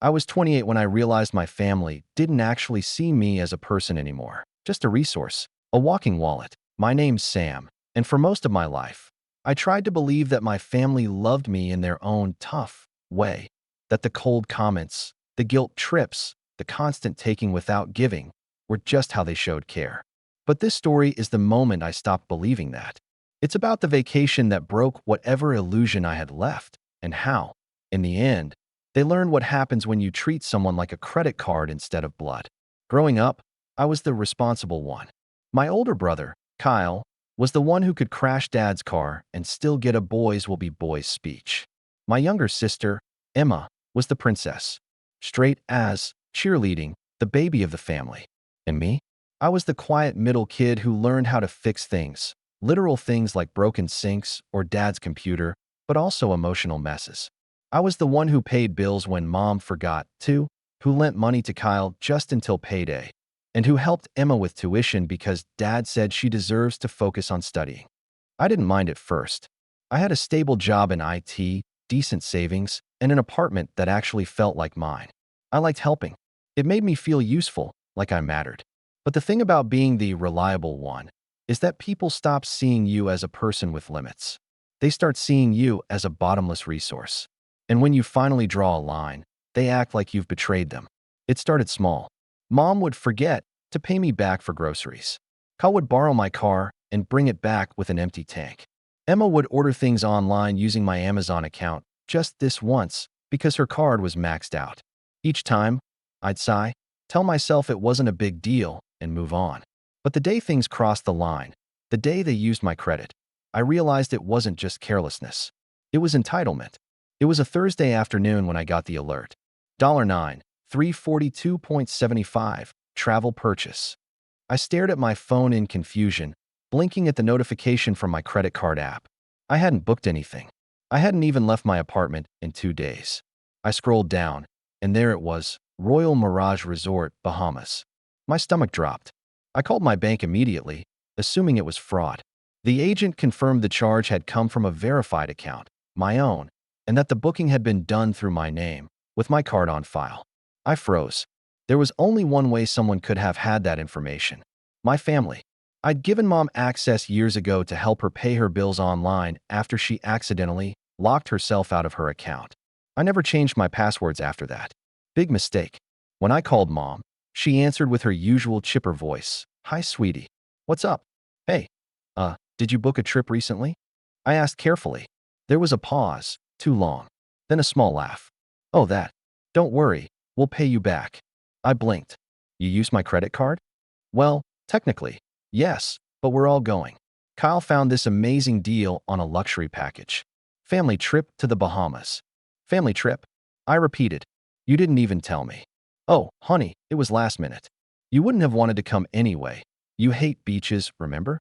I was 28 when I realized my family didn't actually see me as a person anymore, just a resource, a walking wallet. My name's Sam, and for most of my life, I tried to believe that my family loved me in their own tough way, that the cold comments, the guilt trips, the constant taking without giving were just how they showed care. But this story is the moment I stopped believing that. It's about the vacation that broke whatever illusion I had left, and how, in the end, they learned what happens when you treat someone like a credit card instead of blood. Growing up, I was the responsible one. My older brother, Kyle, was the one who could crash Dad's car and still get a boys will be boys speech. My younger sister, Emma, was the princess, straight as, cheerleading, the baby of the family. And me? I was the quiet middle kid who learned how to fix things, literal things like broken sinks or Dad's computer, but also emotional messes. I was the one who paid bills when Mom forgot to, who lent money to Kyle just until payday, and who helped Emma with tuition because Dad said she deserves to focus on studying. I didn't mind at first. I had a stable job in IT, decent savings, and an apartment that actually felt like mine. I liked helping. It made me feel useful, like I mattered. But the thing about being the reliable one is that people stop seeing you as a person with limits. They start seeing you as a bottomless resource. And when you finally draw a line, they act like you've betrayed them. It started small. Mom would forget to pay me back for groceries. Kyle would borrow my car and bring it back with an empty tank. Emma would order things online using my Amazon account just this once because her card was maxed out. Each time, I'd sigh, tell myself it wasn't a big deal, and move on. But the day things crossed the line, the day they used my credit, I realized it wasn't just carelessness. It was entitlement. It was a Thursday afternoon when I got the alert. $9, 342.75, travel purchase. I stared at my phone in confusion, blinking at the notification from my credit card app. I hadn't booked anything. I hadn't even left my apartment in 2 days. I scrolled down, and there it was, Royal Mirage Resort, Bahamas. My stomach dropped. I called my bank immediately, assuming it was fraud. The agent confirmed the charge had come from a verified account, my own, and that the booking had been done through my name, with my card on file. I froze. There was only one way someone could have had that information. My family. I'd given Mom access years ago to help her pay her bills online after she accidentally locked herself out of her account. I never changed my passwords after that. Big mistake. When I called Mom, she answered with her usual chipper voice. "Hi, sweetie. What's up? Hey, did you book a trip recently?" I asked carefully. There was a pause, too long. Then a small laugh. "Oh, that. Don't worry, we'll pay you back." I blinked. "You used my credit card?" "Well, technically, yes, but we're all going." Kyle found this amazing deal on a luxury package. Family trip to the Bahamas. Family trip? I repeated. "You didn't even tell me." "Oh, honey, it was last minute. You wouldn't have wanted to come anyway. You hate beaches, remember?"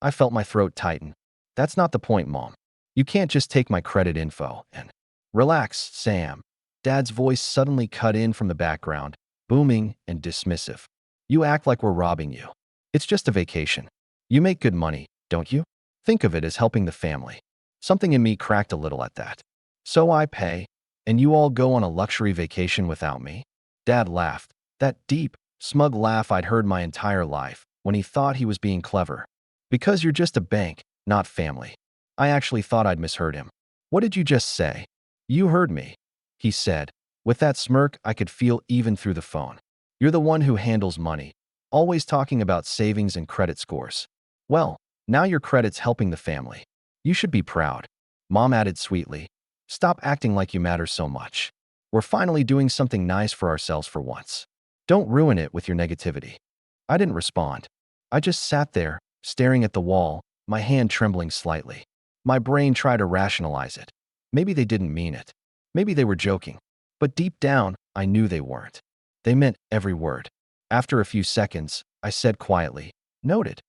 I felt my throat tighten. "That's not the point, Mom. You can't just take my credit info and—" "Relax, Sam." Dad's voice suddenly cut in from the background, booming and dismissive. "You act like we're robbing you. It's just a vacation. You make good money, don't you? Think of it as helping the family." Something in me cracked a little at that. "So I pay, and you all go on a luxury vacation without me?" Dad laughed, that deep, smug laugh I'd heard my entire life, when he thought he was being clever. "Because you're just a bank, not family." I actually thought I'd misheard him. "What did you just say?" "You heard me," he said, with that smirk I could feel even through the phone. "You're the one who handles money, always talking about savings and credit scores. Well, now your credit's helping the family. You should be proud." Mom added sweetly, "Stop acting like you matter so much. We're finally doing something nice for ourselves for once. Don't ruin it with your negativity." I didn't respond. I just sat there, staring at the wall, my hand trembling slightly. My brain tried to rationalize it. Maybe they didn't mean it. Maybe they were joking. But deep down, I knew they weren't. They meant every word. After a few seconds, I said quietly, "Noted."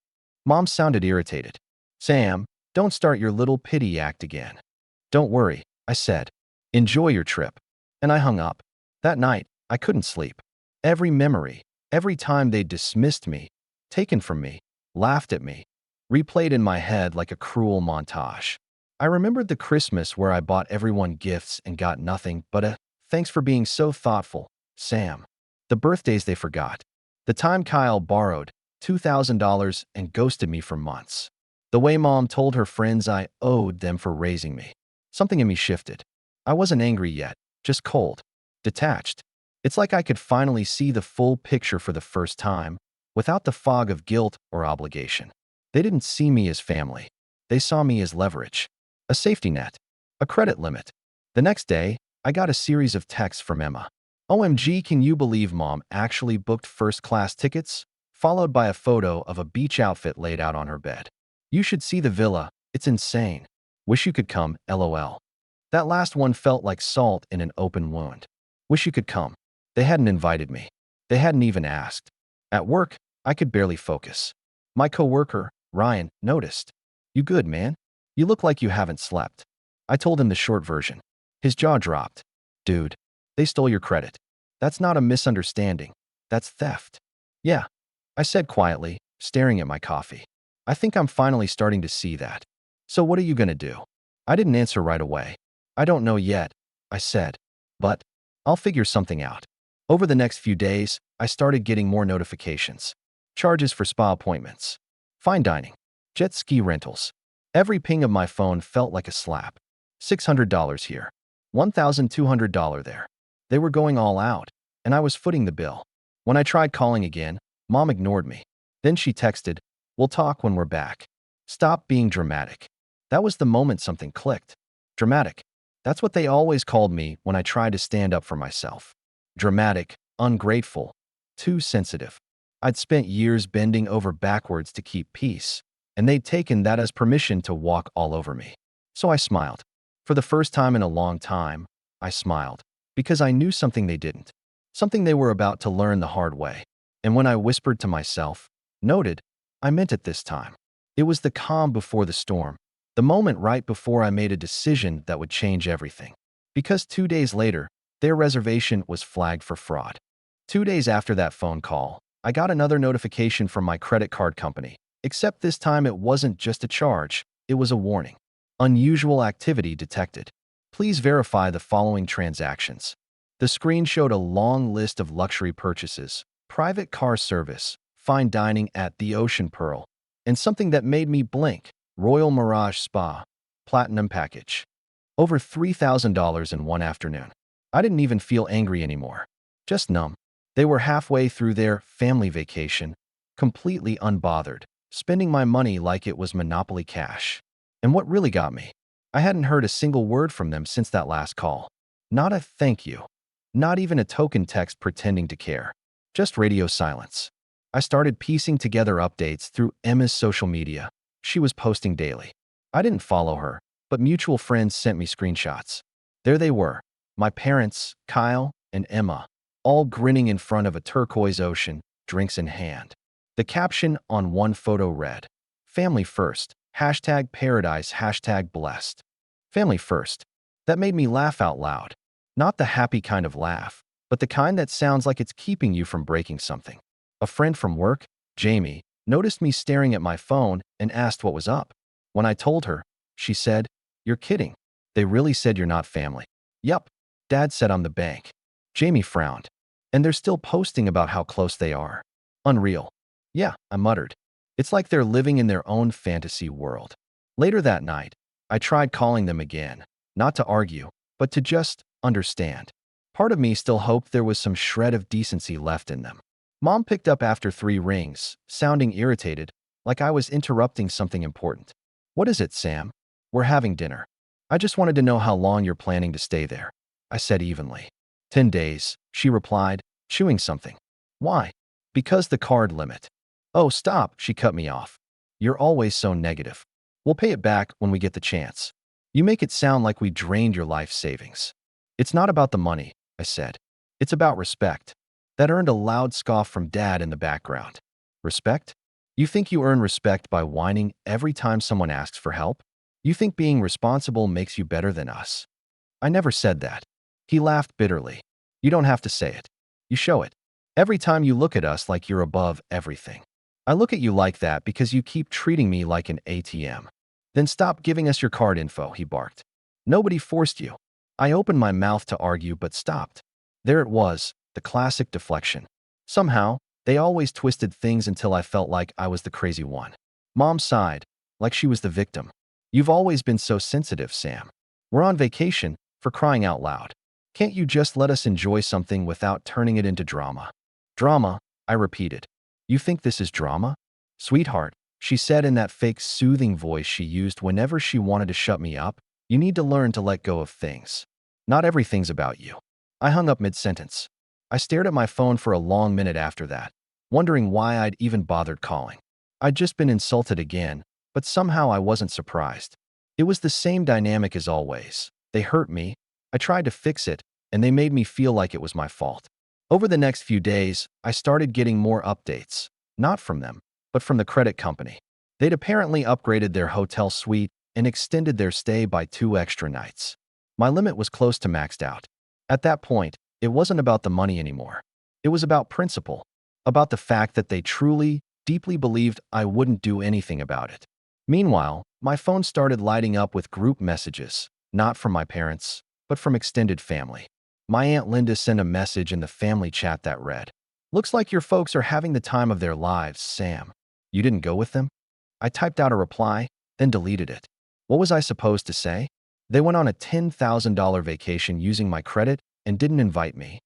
Mom sounded irritated. "Sam, don't start your little pity act again." "Don't worry," I said. "Enjoy your trip." And I hung up. That night, I couldn't sleep. Every memory, every time they dismissed me, taken from me, laughed at me, replayed in my head like a cruel montage. I remembered the Christmas where I bought everyone gifts and got nothing but a Thanks for being so thoughtful, Sam. The birthdays they forgot. The time Kyle borrowed $2,000 and ghosted me for months. The way Mom told her friends I owed them for raising me. Something in me shifted. I wasn't angry yet, just cold, detached. It's like I could finally see the full picture for the first time, without the fog of guilt or obligation. They didn't see me as family. They saw me as leverage, a safety net, a credit limit. The next day, I got a series of texts from Emma. OMG, can you believe Mom actually booked first-class tickets? Followed by a photo of a beach outfit laid out on her bed. You should see the villa, it's insane. Wish you could come, LOL. That last one felt like salt in an open wound. Wish you could come. They hadn't invited me. They hadn't even asked. At work, I could barely focus. My coworker, Ryan, noticed. You good, man? You look like you haven't slept. I told him the short version. His jaw dropped. Dude, they stole your credit. That's not a misunderstanding. That's theft. Yeah, I said quietly, staring at my coffee. I think I'm finally starting to see that. So what are you gonna do? I didn't answer right away. I don't know yet, I said. But I'll figure something out. Over the next few days, I started getting more notifications. Charges for spa appointments. Fine dining. Jet ski rentals. Every ping of my phone felt like a slap. $600 here. $1,200 there. They were going all out, and I was footing the bill. When I tried calling again, Mom ignored me. Then she texted, "We'll talk when we're back." Stop being dramatic. That was the moment something clicked. Dramatic. That's what they always called me when I tried to stand up for myself. Dramatic, ungrateful, too sensitive. I'd spent years bending over backwards to keep peace, and they'd taken that as permission to walk all over me. So I smiled. For the first time in a long time, I smiled, because I knew something they didn't. Something they were about to learn the hard way. And when I whispered to myself, noted, I meant it this time. It was the calm before the storm, the moment right before I made a decision that would change everything. Because 2 days later, their reservation was flagged for fraud. 2 days after that phone call, I got another notification from my credit card company, except this time it wasn't just a charge, it was a warning. Unusual activity detected. Please verify the following transactions. The screen showed a long list of luxury purchases, private car service, fine dining at the Ocean Pearl, and something that made me blink, Royal Mirage Spa, Platinum Package. Over $3,000 in one afternoon. I didn't even feel angry anymore. Just numb. They were halfway through their family vacation, completely unbothered, spending my money like it was Monopoly cash. And what really got me? I hadn't heard a single word from them since that last call. Not a thank you. Not even a token text pretending to care. Just radio silence. I started piecing together updates through Emma's social media. She was posting daily. I didn't follow her, but mutual friends sent me screenshots. There they were, my parents, Kyle, and Emma, all grinning in front of a turquoise ocean, drinks in hand. The caption on one photo read, "Family first, #paradise, #blessed." Family first. That made me laugh out loud. Not the happy kind of laugh, but the kind that sounds like it's keeping you from breaking something. A friend from work, Jamie, noticed me staring at my phone and asked what was up. When I told her, she said, "You're kidding. They really said you're not family." "Yup," Dad said on the bank. Jamie frowned. "And they're still posting about how close they are. Unreal." "Yeah," I muttered. It's like they're living in their own fantasy world. Later that night, I tried calling them again, not to argue, but to just understand. Part of me still hoped there was some shred of decency left in them. Mom picked up after 3 rings, sounding irritated, like I was interrupting something important. "What is it, Sam?" "We're having dinner. I just wanted to know how long you're planning to stay there," I said evenly. 10 days, she replied, chewing something. "Why?" "Because the card limit." "Oh, stop," she cut me off. "You're always so negative. We'll pay it back when we get the chance. You make it sound like we drained your life savings." "It's not about the money," I said. "It's about respect." That earned a loud scoff from Dad in the background. "Respect? You think you earn respect by whining every time someone asks for help? You think being responsible makes you better than us?" "I never said that." He laughed bitterly. "You don't have to say it. You show it. Every time you look at us like you're above everything." "I look at you like that because you keep treating me like an ATM." "Then stop giving us your card info," he barked. "Nobody forced you." I opened my mouth to argue but stopped. There it was, the classic deflection. Somehow, they always twisted things until I felt like I was the crazy one. Mom sighed, like she was the victim. You've always been so sensitive, Sam. We're on vacation, for crying out loud. Can't you just let us enjoy something without turning it into drama? Drama, I repeated. You think this is drama? Sweetheart, she said in that fake soothing voice she used whenever she wanted to shut me up, you need to learn to let go of things. Not everything's about you. I hung up mid-sentence. I stared at my phone for a long minute after that, wondering why I'd even bothered calling. I'd just been insulted again, but somehow I wasn't surprised. It was the same dynamic as always. They hurt me, I tried to fix it, and they made me feel like it was my fault. Over the next few days, I started getting more updates, not from them, but from the credit company. They'd apparently upgraded their hotel suite and extended their stay by 2 extra nights. My limit was close to maxed out. At that point, it wasn't about the money anymore. It was about principle, about the fact that they truly, deeply believed I wouldn't do anything about it. Meanwhile, my phone started lighting up with group messages, not from my parents, but from extended family. My Aunt Linda sent a message in the family chat that read, "Looks like your folks are having the time of their lives, Sam. You didn't go with them?" I typed out a reply, then deleted it. What was I supposed to say? They went on a $10,000 vacation using my credit and didn't invite me.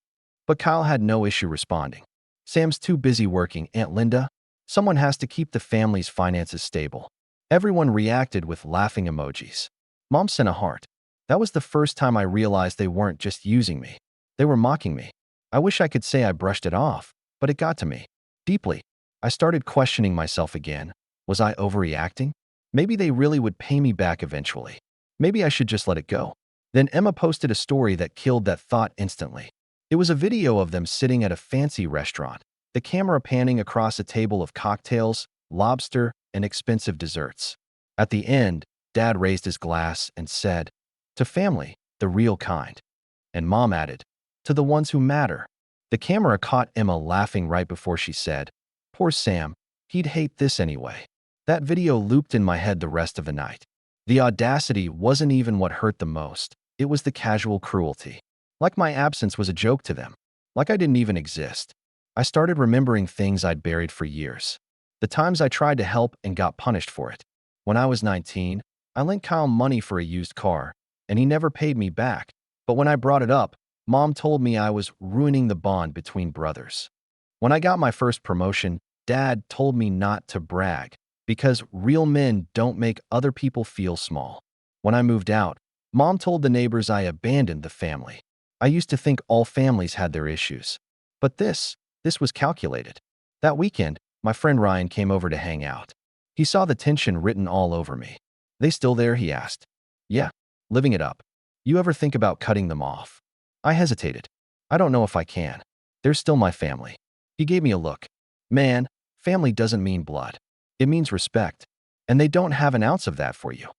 But Kyle had no issue responding. Sam's too busy working, Aunt Linda. Someone has to keep the family's finances stable. Everyone reacted with laughing emojis. Mom sent a heart. That was the first time I realized they weren't just using me. They were mocking me. I wish I could say I brushed it off, but it got to me. Deeply. I started questioning myself again. Was I overreacting? Maybe they really would pay me back eventually. Maybe I should just let it go. Then Emma posted a story that killed that thought instantly. It was a video of them sitting at a fancy restaurant, the camera panning across a table of cocktails, lobster, and expensive desserts. At the end, Dad raised his glass and said, "To family, the real kind." And Mom added, "To the ones who matter." The camera caught Emma laughing right before she said, "Poor Sam, he'd hate this anyway." That video looped in my head the rest of the night. The audacity wasn't even what hurt the most. It was the casual cruelty. Like my absence was a joke to them. Like I didn't even exist. I started remembering things I'd buried for years. The times I tried to help and got punished for it. When I was 19, I lent Kyle money for a used car, and he never paid me back. But when I brought it up, Mom told me I was ruining the bond between brothers. When I got my first promotion, Dad told me not to brag, because real men don't make other people feel small. When I moved out, Mom told the neighbors I abandoned the family. I used to think all families had their issues. But this was calculated. That weekend, my friend Ryan came over to hang out. He saw the tension written all over me. "They still there?" he asked. "Yeah, living it up. You ever think about cutting them off?" I hesitated. "I don't know if I can. They're still my family." He gave me a look. "Man, family doesn't mean blood. It means respect. And they don't have an ounce of that for you."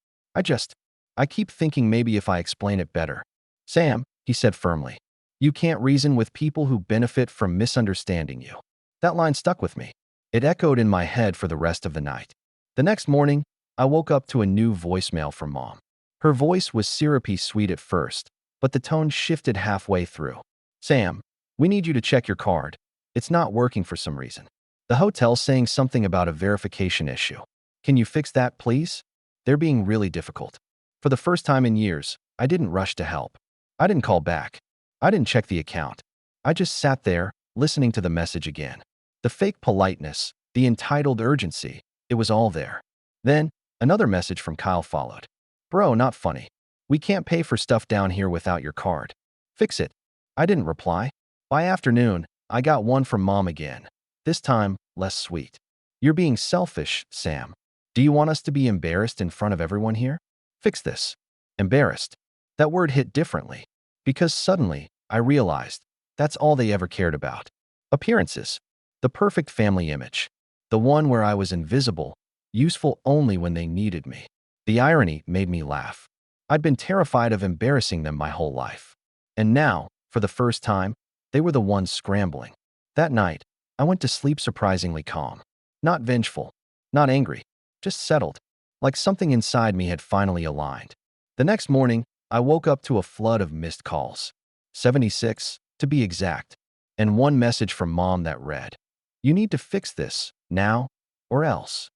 I keep thinking maybe if I explain it better. "Sam," he said firmly, "you can't reason with people who benefit from misunderstanding you." That line stuck with me. It echoed in my head for the rest of the night. The next morning, I woke up to a new voicemail from Mom. Her voice was syrupy sweet at first, but the tone shifted halfway through. "Sam, we need you to check your card. It's not working for some reason. The hotel's saying something about a verification issue. Can you fix that, please? They're being really difficult." For the first time in years, I didn't rush to help. I didn't call back. I didn't check the account. I just sat there, listening to the message again. The fake politeness, the entitled urgency, it was all there. Then, another message from Kyle followed. "Bro, not funny. We can't pay for stuff down here without your card. Fix it." I didn't reply. By afternoon, I got one from Mom again. This time, less sweet. "You're being selfish, Sam. Do you want us to be embarrassed in front of everyone here? Fix this." Embarrassed. That word hit differently, because suddenly, I realized that's all they ever cared about. Appearances. The perfect family image. The one where I was invisible, useful only when they needed me. The irony made me laugh. I'd been terrified of embarrassing them my whole life. And now, for the first time, they were the ones scrambling. That night, I went to sleep surprisingly calm. Not vengeful, not angry, just settled, like something inside me had finally aligned. The next morning, I woke up to a flood of missed calls. 76, to be exact. And one message from mom that read, "You need to fix this, now, or else."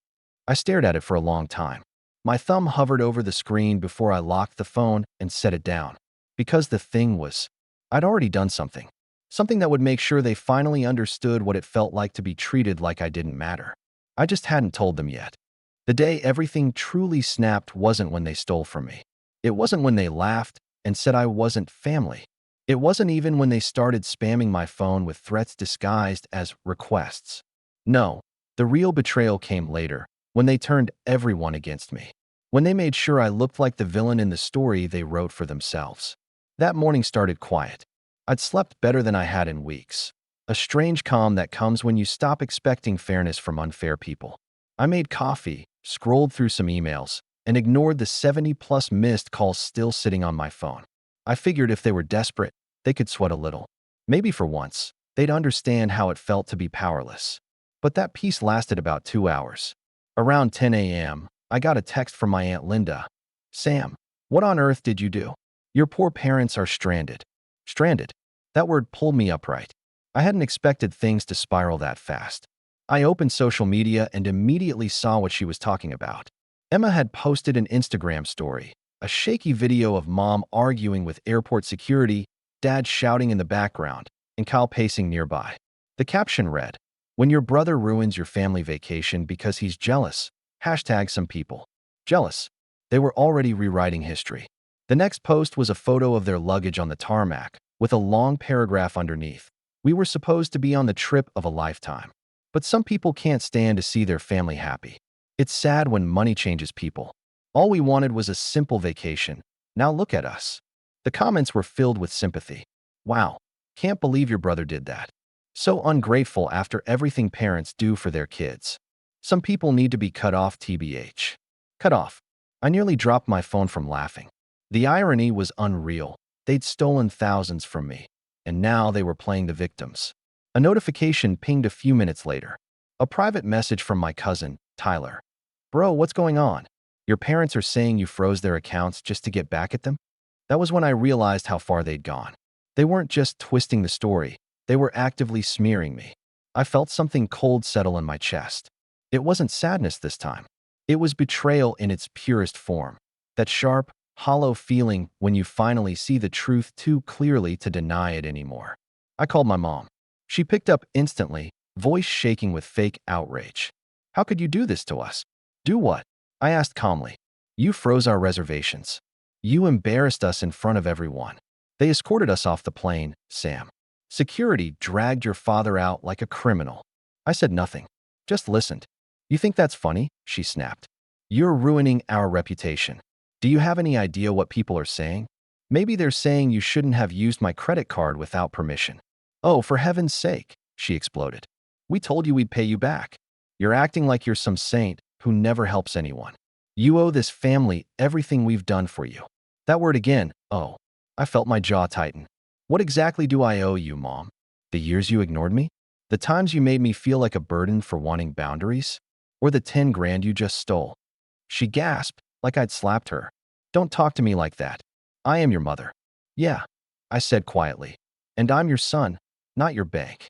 I stared at it for a long time. My thumb hovered over the screen before I locked the phone and set it down. Because the thing was, I'd already done something. Something that would make sure they finally understood what it felt like to be treated like I didn't matter. I just hadn't told them yet. The day everything truly snapped wasn't when they stole from me. It wasn't when they laughed and said I wasn't family. It wasn't even when they started spamming my phone with threats disguised as requests. No, the real betrayal came later, when they turned everyone against me. When they made sure I looked like the villain in the story they wrote for themselves. That morning started quiet. I'd slept better than I had in weeks. A strange calm that comes when you stop expecting fairness from unfair people. I made coffee, scrolled through some emails, and ignored the 70-plus missed calls still sitting on my phone. I figured if they were desperate, they could sweat a little. Maybe for once, they'd understand how it felt to be powerless. But that peace lasted about 2 hours. Around 10 a.m., I got a text from my Aunt Linda. "Sam, what on earth did you do? Your poor parents are stranded." Stranded. That word pulled me upright. I hadn't expected things to spiral that fast. I opened social media and immediately saw what she was talking about. Emma had posted an Instagram story, a shaky video of mom arguing with airport security, dad shouting in the background, and Kyle pacing nearby. The caption read, "When your brother ruins your family vacation because he's jealous, hashtag some people." Jealous. They were already rewriting history. The next post was a photo of their luggage on the tarmac, with a long paragraph underneath. "We were supposed to be on the trip of a lifetime. But some people can't stand to see their family happy. It's sad when money changes people. All we wanted was a simple vacation. Now look at us." The comments were filled with sympathy. "Wow, can't believe your brother did that. So ungrateful after everything parents do for their kids. Some people need to be cut off tbh." Cut off. I nearly dropped my phone from laughing. The irony was unreal. They'd stolen thousands from me, and now they were playing the victims. A notification pinged a few minutes later. A private message from my cousin, Tyler. "Bro, what's going on? Your parents are saying you froze their accounts just to get back at them?" That was when I realized how far they'd gone. They weren't just twisting the story, they were actively smearing me. I felt something cold settle in my chest. It wasn't sadness this time. It was betrayal in its purest form. That sharp, hollow feeling when you finally see the truth too clearly to deny it anymore. I called my mom. She picked up instantly, voice shaking with fake outrage. "How could you do this to us?" "Do what?" I asked calmly. "You froze our reservations. You embarrassed us in front of everyone. They escorted us off the plane, Sam. Security dragged your father out like a criminal." I said nothing, just listened. "You think that's funny?" she snapped. "You're ruining our reputation. Do you have any idea what people are saying? Maybe they're saying you shouldn't have used my credit card without permission." "Oh, for heaven's sake," she exploded. "We told you we'd pay you back. You're acting like you're some saint who never helps anyone. You owe this family everything we've done for you." That word again, oh. I felt my jaw tighten. "What exactly do I owe you, Mom? The years you ignored me? The times you made me feel like a burden for wanting boundaries? Or the 10 grand you just stole?" She gasped, like I'd slapped her. "Don't talk to me like that. I am your mother." "Yeah," I said quietly. "And I'm your son, not your bank."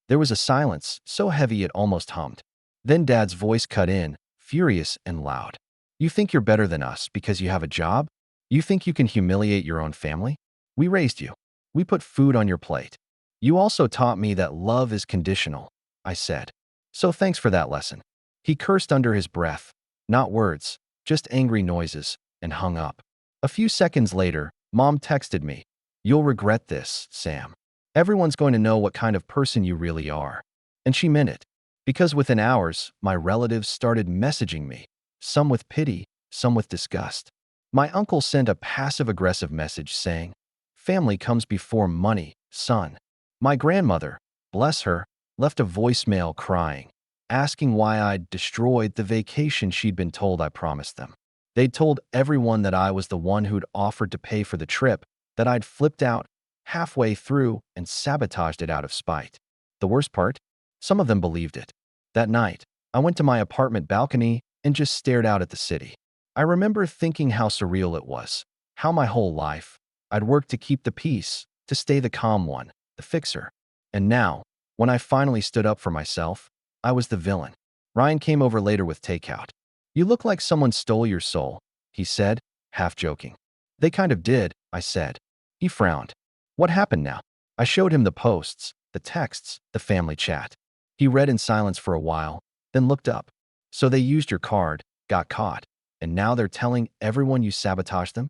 There was a silence, so heavy it almost hummed. Then Dad's voice cut in, furious and loud. "You think you're better than us because you have a job? You think you can humiliate your own family? We raised you. We put food on your plate. You also taught me that love is conditional," I said. "So thanks for that lesson." He cursed under his breath. Not words, just angry noises, and hung up. A few seconds later, Mom texted me, "You'll regret this, Sam. Everyone's going to know what kind of person you really are." And she meant it. Because within hours, my relatives started messaging me, some with pity, some with disgust. My uncle sent a passive-aggressive message saying, "Family comes before money, son." My grandmother, bless her, left a voicemail crying, asking why I'd destroyed the vacation she'd been told I promised them. They'd told everyone that I was the one who'd offered to pay for the trip, that I'd flipped out halfway through and sabotaged it out of spite. The worst part? Some of them believed it. That night, I went to my apartment balcony and just stared out at the city. I remember thinking how surreal it was. How my whole life, I'd worked to keep the peace, to stay the calm one, the fixer. And now, when I finally stood up for myself, I was the villain. Ryan came over later with takeout. "You look like someone stole your soul," he said, half joking. "They kind of did," I said. He frowned. "What happened now?" I showed him the posts, the texts, the family chat. He read in silence for a while, then looked up. "So they used your card, got caught, and now they're telling everyone you sabotaged them?"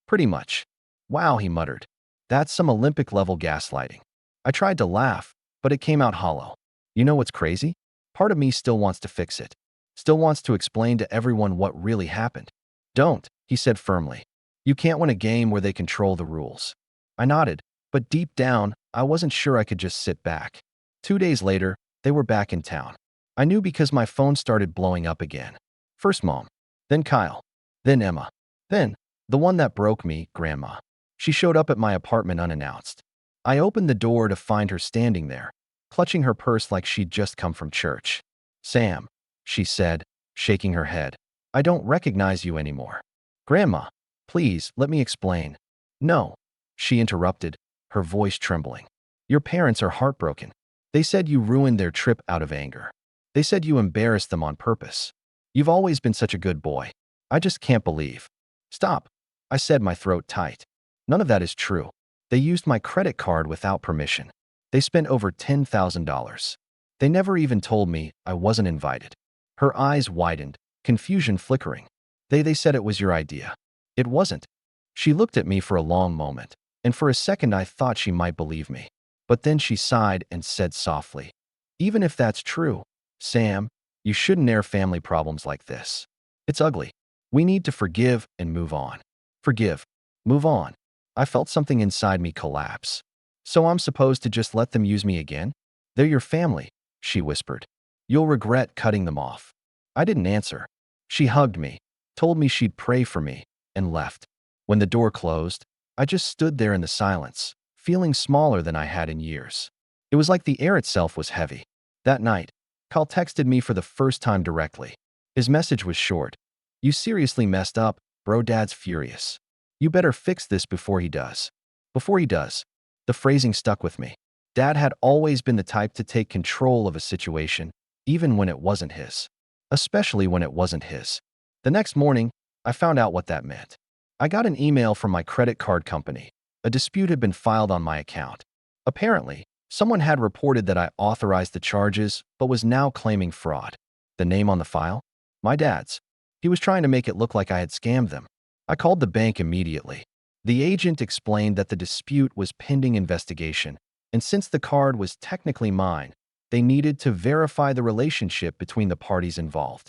"Pretty much." "Wow," he muttered. "That's some Olympic-level gaslighting." I tried to laugh, but it came out hollow. You know what's crazy? Part of me still wants to fix it. Still wants to explain to everyone what really happened. "Don't," he said firmly. "You can't win a game where they control the rules." I nodded, but deep down, I wasn't sure I could just sit back. 2 days later, they were back in town. I knew because my phone started blowing up again. First Mom, then Kyle, then Emma, then the one that broke me, Grandma. She showed up at my apartment unannounced. I opened the door to find her standing there, clutching her purse like she'd just come from church. "Sam," she said, shaking her head, "I don't recognize you anymore." "Grandma, please, let me explain." "No," she interrupted, her voice trembling. "Your parents are heartbroken. They said you ruined their trip out of anger. They said you embarrassed them on purpose. You've always been such a good boy. I just can't believe." "Stop," I said, my throat tight. "None of that is true. They used my credit card without permission. They spent over $10,000. They never even told me I wasn't invited." Her eyes widened, confusion flickering. They said it was your idea." "It wasn't." She looked at me for a long moment, and for a second I thought she might believe me. But then she sighed and said softly, "Even if that's true, Sam, you shouldn't air family problems like this. It's ugly. We need to forgive and move on." Forgive. Move on. I felt something inside me collapse. "So I'm supposed to just let them use me again?" "They're your family," she whispered. "You'll regret cutting them off." I didn't answer. She hugged me, told me she'd pray for me, and left. When the door closed, I just stood there in the silence, feeling smaller than I had in years. It was like the air itself was heavy. That night, Kyle texted me for the first time directly. His message was short. "You seriously messed up, bro. Dad's furious. You better fix this before he does." Before he does. The phrasing stuck with me. Dad had always been the type to take control of a situation, even when it wasn't his. Especially when it wasn't his. The next morning, I found out what that meant. I got an email from my credit card company. A dispute had been filed on my account. Apparently, someone had reported that I authorized the charges, but was now claiming fraud. The name on the file? My dad's. He was trying to make it look like I had scammed them. I called the bank immediately. The agent explained that the dispute was pending investigation, and since the card was technically mine, they needed to verify the relationship between the parties involved.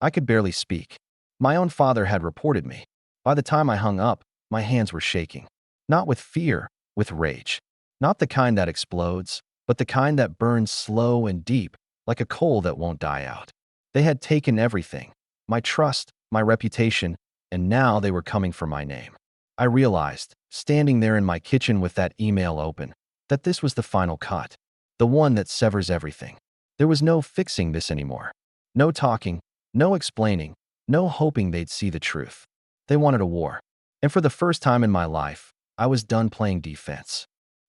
I could barely speak. My own father had reported me. By the time I hung up, my hands were shaking. Not with fear, with rage. Not the kind that explodes, but the kind that burns slow and deep, like a coal that won't die out. They had taken everything. My trust, my reputation, and now they were coming for my name. I realized, standing there in my kitchen with that email open, that this was the final cut. The one that severs everything. There was no fixing this anymore. No talking, no explaining, no hoping they'd see the truth. They wanted a war. And for the first time in my life, I was done playing defense.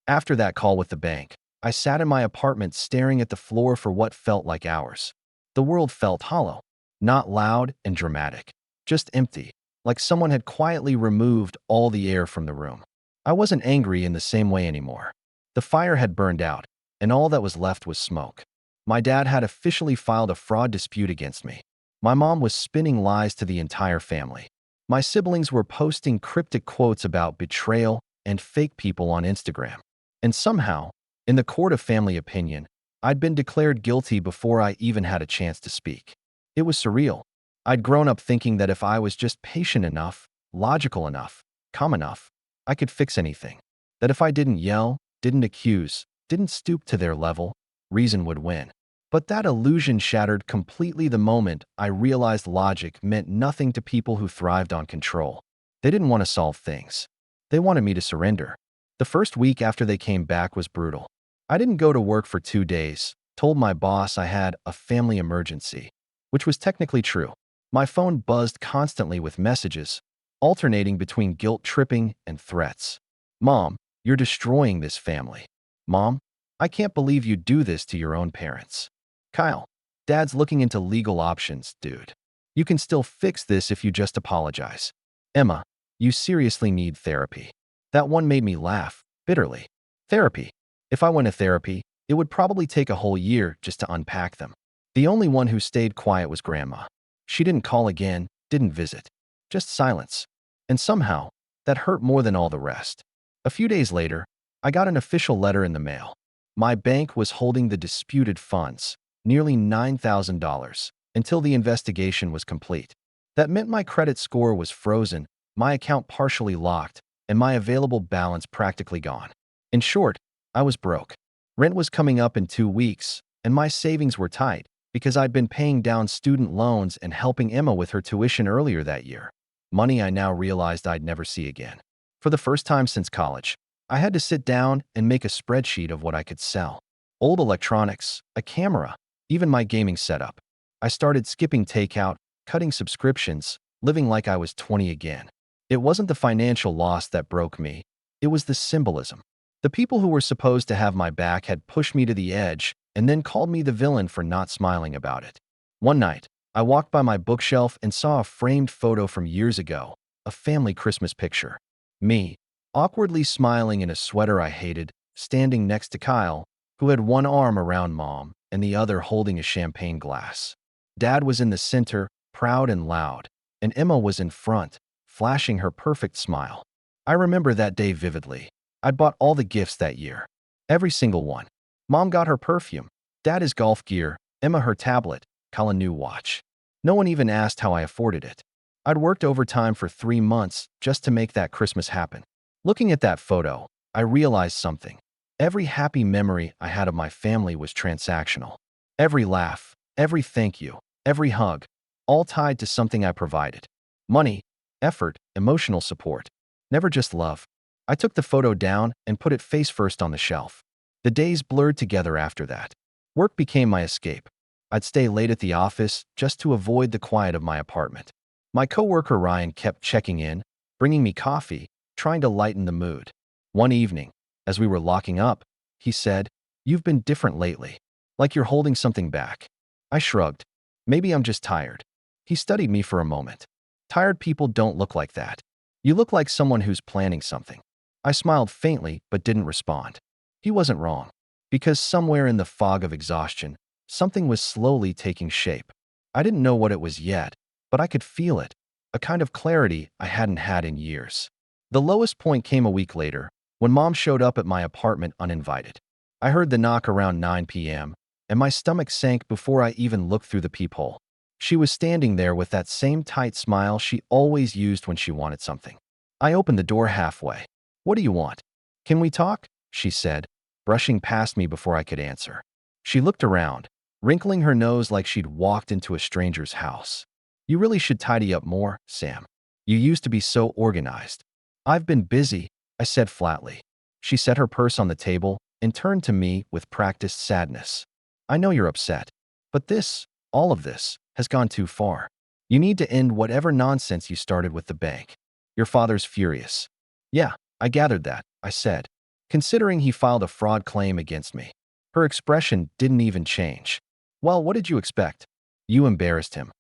After that call with the bank, I sat in my apartment staring at the floor for what felt like hours. The world felt hollow. Not loud and dramatic. Just empty. Like someone had quietly removed all the air from the room. I wasn't angry in the same way anymore. The fire had burned out, and all that was left was smoke. My dad had officially filed a fraud dispute against me. My mom was spinning lies to the entire family. My siblings were posting cryptic quotes about betrayal and fake people on Instagram. And somehow, in the court of family opinion, I'd been declared guilty before I even had a chance to speak. It was surreal. I'd grown up thinking that if I was just patient enough, logical enough, calm enough, I could fix anything. That if I didn't yell, didn't accuse, didn't stoop to their level, reason would win. But that illusion shattered completely the moment I realized logic meant nothing to people who thrived on control. They didn't want to solve things. They wanted me to surrender. The first week after they came back was brutal. I didn't go to work for 2 days, told my boss I had a family emergency, which was technically true. My phone buzzed constantly with messages, alternating between guilt-tripping and threats. Mom, you're destroying this family. Mom, I can't believe you do this to your own parents. Kyle, Dad's looking into legal options, dude. You can still fix this if you just apologize. Emma, you seriously need therapy. That one made me laugh, bitterly. Therapy. If I went to therapy, it would probably take a whole year just to unpack them. The only one who stayed quiet was Grandma. She didn't call again, didn't visit. Just silence. And somehow, that hurt more than all the rest. A few days later, I got an official letter in the mail. My bank was holding the disputed funds, nearly $9,000, until the investigation was complete. That meant my credit score was frozen, my account partially locked, and my available balance practically gone. In short, I was broke. Rent was coming up in 2 weeks, and my savings were tight because I'd been paying down student loans and helping Emma with her tuition earlier that year. Money I now realized I'd never see again. For the first time since college, I had to sit down and make a spreadsheet of what I could sell. Old electronics, a camera, even my gaming setup. I started skipping takeout, cutting subscriptions, living like I was 20 again. It wasn't the financial loss that broke me. It was the symbolism. The people who were supposed to have my back had pushed me to the edge and then called me the villain for not smiling about it. One night, I walked by my bookshelf and saw a framed photo from years ago, a family Christmas picture. Me, awkwardly smiling in a sweater I hated, standing next to Kyle, who had one arm around Mom and the other holding a champagne glass. Dad was in the center, proud and loud, and Emma was in front, flashing her perfect smile. I remember that day vividly. I'd bought all the gifts that year. Every single one. Mom got her perfume, Dad his golf gear, Emma her tablet, Kyle a new watch. No one even asked how I afforded it. I'd worked overtime for 3 months just to make that Christmas happen. Looking at that photo, I realized something. Every happy memory I had of my family was transactional. Every laugh, every thank you, every hug, all tied to something I provided. Money, effort, emotional support. Never just love. I took the photo down and put it face first on the shelf. The days blurred together after that. Work became my escape. I'd stay late at the office just to avoid the quiet of my apartment. My coworker Ryan kept checking in, bringing me coffee, trying to lighten the mood. One evening, as we were locking up, he said, "You've been different lately, like you're holding something back." I shrugged. Maybe I'm just tired. He studied me for a moment. Tired people don't look like that. You look like someone who's planning something. I smiled faintly but didn't respond. He wasn't wrong, because somewhere in the fog of exhaustion, something was slowly taking shape. I didn't know what it was yet, but I could feel it, a kind of clarity I hadn't had in years. The lowest point came a week later, when Mom showed up at my apartment uninvited. I heard the knock around 9 p.m., and my stomach sank before I even looked through the peephole. She was standing there with that same tight smile she always used when she wanted something. I opened the door halfway. "What do you want?" "Can we talk?" she said, brushing past me before I could answer. She looked around, wrinkling her nose like she'd walked into a stranger's house. "You really should tidy up more, Sam. You used to be so organized." "I've been busy," I said flatly. She set her purse on the table and turned to me with practiced sadness. "I know you're upset, but this, all of this, has gone too far. You need to end whatever nonsense you started with the bank. Your father's furious." "Yeah, I gathered that," I said, considering he filed a fraud claim against me. Her expression didn't even change. "Well, what did you expect?" "You embarrassed him."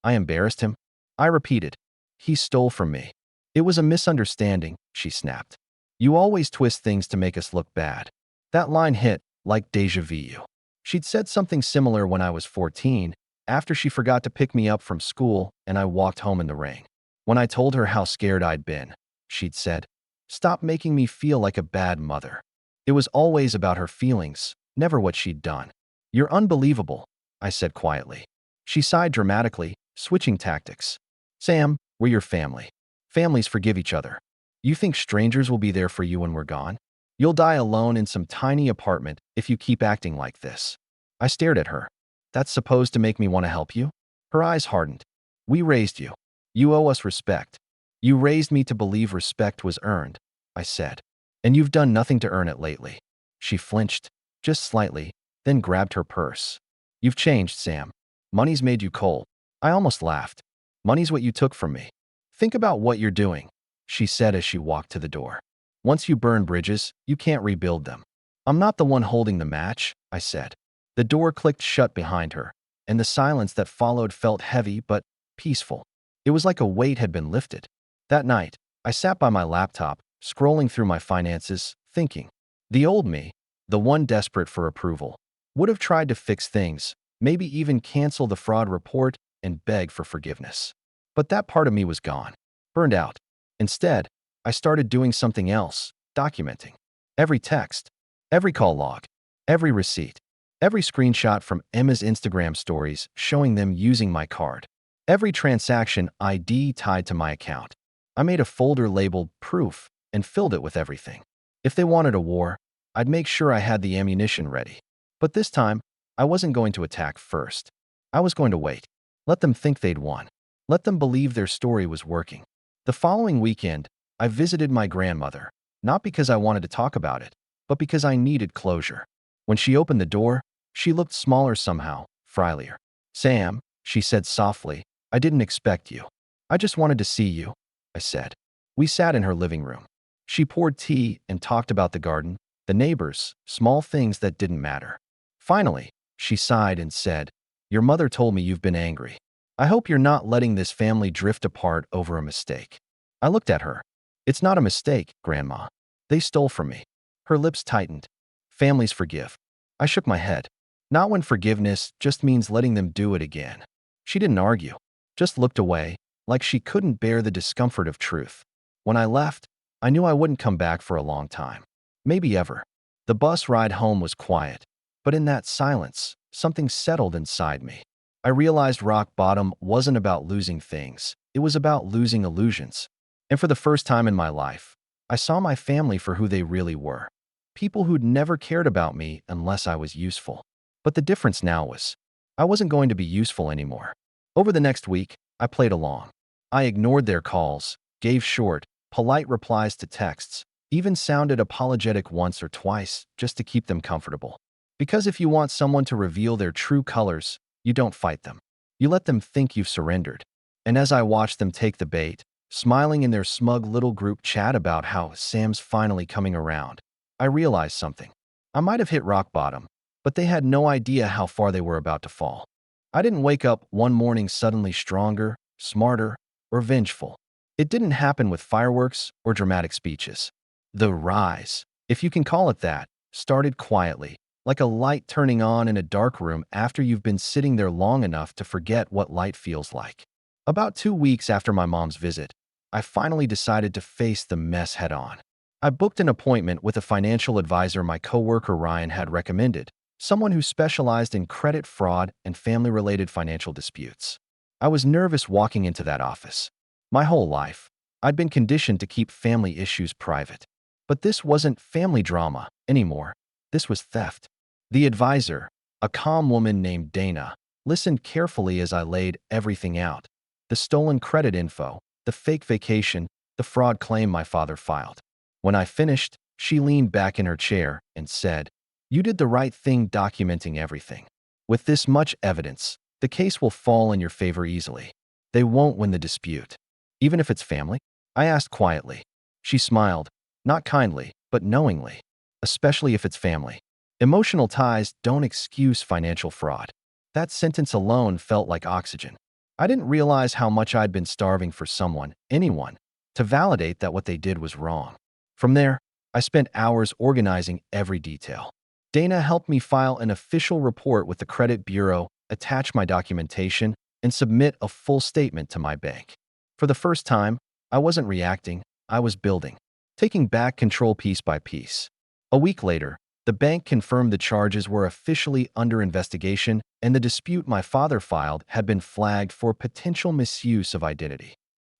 "I embarrassed him?" I repeated. "He stole from me." "It was a misunderstanding," she snapped. "You always twist things to make us look bad." That line hit like déjà vu. She'd said something similar when I was 14, after she forgot to pick me up from school and I walked home in the rain. When I told her how scared I'd been, she'd said, "Stop making me feel like a bad mother." It was always about her feelings, never what she'd done. "You're unbelievable," I said quietly. She sighed dramatically, switching tactics. "Sam, we're your family. Families forgive each other. You think strangers will be there for you when we're gone? You'll die alone in some tiny apartment if you keep acting like this." I stared at her. "That's supposed to make me want to help you?" Her eyes hardened. "We raised you. You owe us respect." "You raised me to believe respect was earned," I said. "And you've done nothing to earn it lately." She flinched, just slightly, then grabbed her purse. "You've changed, Sam. Money's made you cold." I almost laughed. "Money's what you took from me." Think about what you're doing, she said as she walked to the door. Once you burn bridges, you can't rebuild them. I'm not the one holding the match, I said. The door clicked shut behind her, and the silence that followed felt heavy but peaceful. It was like a weight had been lifted. That night, I sat by my laptop, scrolling through my finances, thinking. The old me, the one desperate for approval, would have tried to fix things, maybe even cancel the fraud report and beg for forgiveness. But that part of me was gone, burned out. Instead, I started doing something else, documenting. Every text, every call log, every receipt, every screenshot from Emma's Instagram stories showing them using my card, every transaction ID tied to my account. I made a folder labeled Proof and filled it with everything. If they wanted a war, I'd make sure I had the ammunition ready. But this time, I wasn't going to attack first. I was going to wait. Let them think they'd won. Let them believe their story was working. The following weekend, I visited my grandmother, not because I wanted to talk about it, but because I needed closure. When she opened the door, she looked smaller somehow, frilier. Sam, she said softly, I didn't expect you. I just wanted to see you, I said. We sat in her living room. She poured tea and talked about the garden, the neighbors, small things that didn't matter. Finally, she sighed and said, Your mother told me you've been angry. I hope you're not letting this family drift apart over a mistake. I looked at her. It's not a mistake, Grandma. They stole from me. Her lips tightened. Families forgive. I shook my head. Not when forgiveness just means letting them do it again. She didn't argue, just looked away, like she couldn't bear the discomfort of truth. When I left, I knew I wouldn't come back for a long time. Maybe ever. The bus ride home was quiet, but in that silence, something settled inside me. I realized rock bottom wasn't about losing things. It was about losing illusions. And for the first time in my life, I saw my family for who they really were. People who'd never cared about me unless I was useful. But the difference now was, I wasn't going to be useful anymore. Over the next week, I played along. I ignored their calls, gave short, polite replies to texts, even sounded apologetic once or twice just to keep them comfortable. Because if you want someone to reveal their true colors, you don't fight them. You let them think you've surrendered. And as I watched them take the bait, smiling in their smug little group chat about how Sam's finally coming around, I realized something. I might have hit rock bottom, but they had no idea how far they were about to fall. I didn't wake up one morning suddenly stronger, smarter, or vengeful. It didn't happen with fireworks or dramatic speeches. The rise, if you can call it that, started quietly, like a light turning on in a dark room after you've been sitting there long enough to forget what light feels like. About 2 weeks after my mom's visit, I finally decided to face the mess head on. I booked an appointment with a financial advisor my coworker Ryan had recommended, someone who specialized in credit fraud and family-related financial disputes. I was nervous walking into that office. My whole life, I'd been conditioned to keep family issues private. But this wasn't family drama anymore. This was theft. The advisor, a calm woman named Dana, listened carefully as I laid everything out. The stolen credit info, the fake vacation, the fraud claim my father filed. When I finished, she leaned back in her chair and said, You did the right thing documenting everything. With this much evidence, the case will fall in your favor easily. They won't win the dispute. Even if it's family? I asked quietly. She smiled, not kindly, but knowingly. Especially if it's family. Emotional ties don't excuse financial fraud. That sentence alone felt like oxygen. I didn't realize how much I'd been starving for someone, anyone, to validate that what they did was wrong. From there, I spent hours organizing every detail. Dana helped me file an official report with the credit bureau, attach my documentation, and submit a full statement to my bank. For the first time, I wasn't reacting, I was building, taking back control piece by piece. A week later, the bank confirmed the charges were officially under investigation and the dispute my father filed had been flagged for potential misuse of identity.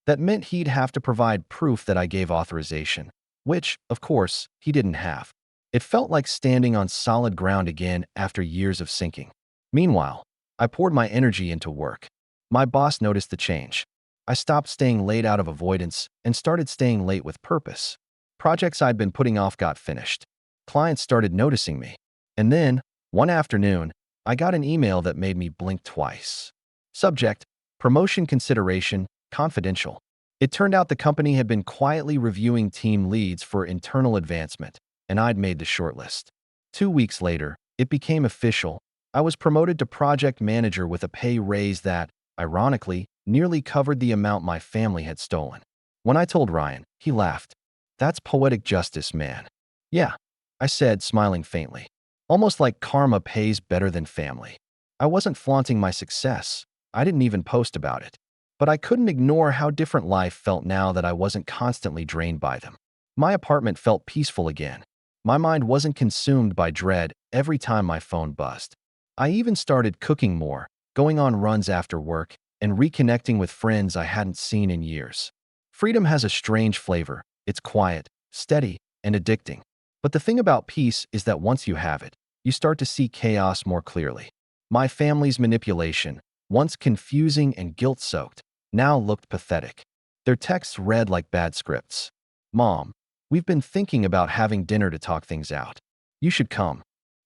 That meant he'd have to provide proof that I gave authorization, which, of course, he didn't have. It felt like standing on solid ground again after years of sinking. Meanwhile, I poured my energy into work. My boss noticed the change. I stopped staying late out of avoidance and started staying late with purpose. Projects I'd been putting off got finished. Clients started noticing me. And then, one afternoon, I got an email that made me blink twice. Subject: Promotion consideration, confidential. It turned out the company had been quietly reviewing team leads for internal advancement, and I'd made the shortlist. 2 weeks later, it became official. I was promoted to project manager with a pay raise that, ironically, nearly covered the amount my family had stolen. When I told Ryan, he laughed. "That's poetic justice, man." "Yeah," I said, smiling faintly. Almost like karma pays better than family. I wasn't flaunting my success. I didn't even post about it. But I couldn't ignore how different life felt now that I wasn't constantly drained by them. My apartment felt peaceful again. My mind wasn't consumed by dread every time my phone buzzed. I even started cooking more, going on runs after work, and reconnecting with friends I hadn't seen in years. Freedom has a strange flavor. It's quiet, steady, and addicting. But the thing about peace is that once you have it, you start to see chaos more clearly. My family's manipulation, once confusing and guilt-soaked, now looked pathetic. Their texts read like bad scripts. "Mom, we've been thinking about having dinner to talk things out. You should come."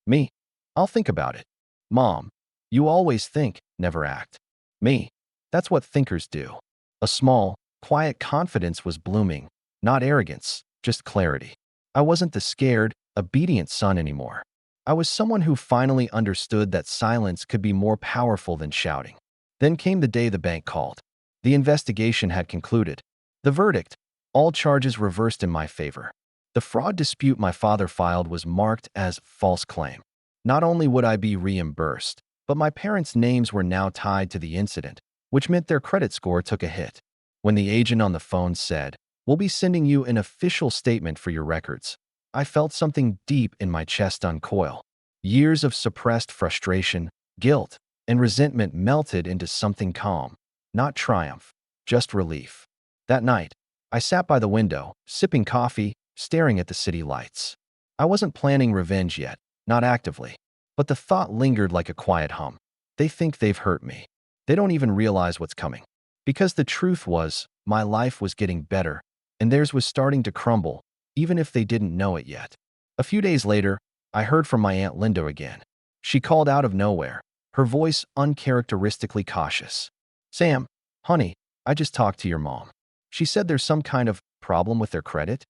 Me, "I'll think about it." Mom, "You always think, never act." Me, "That's what thinkers do." A small, quiet confidence was blooming, not arrogance, just clarity. I wasn't the scared, obedient son anymore. I was someone who finally understood that silence could be more powerful than shouting. Then came the day the bank called. The investigation had concluded. The verdict, all charges reversed in my favor. The fraud dispute my father filed was marked as false claim. Not only would I be reimbursed, but my parents' names were now tied to the incident, which meant their credit score took a hit. When the agent on the phone said, "We'll be sending you an official statement for your records," I felt something deep in my chest uncoil. Years of suppressed frustration, guilt, and resentment melted into something calm. Not triumph, just relief. That night, I sat by the window, sipping coffee, staring at the city lights. I wasn't planning revenge yet, not actively, but the thought lingered like a quiet hum. They think they've hurt me. They don't even realize what's coming. Because the truth was, my life was getting better, and theirs was starting to crumble, even if they didn't know it yet. A few days later, I heard from my Aunt Linda again. She called out of nowhere, her voice uncharacteristically cautious. "Sam, honey, I just talked to your mom. She said there's some kind of problem with their credit."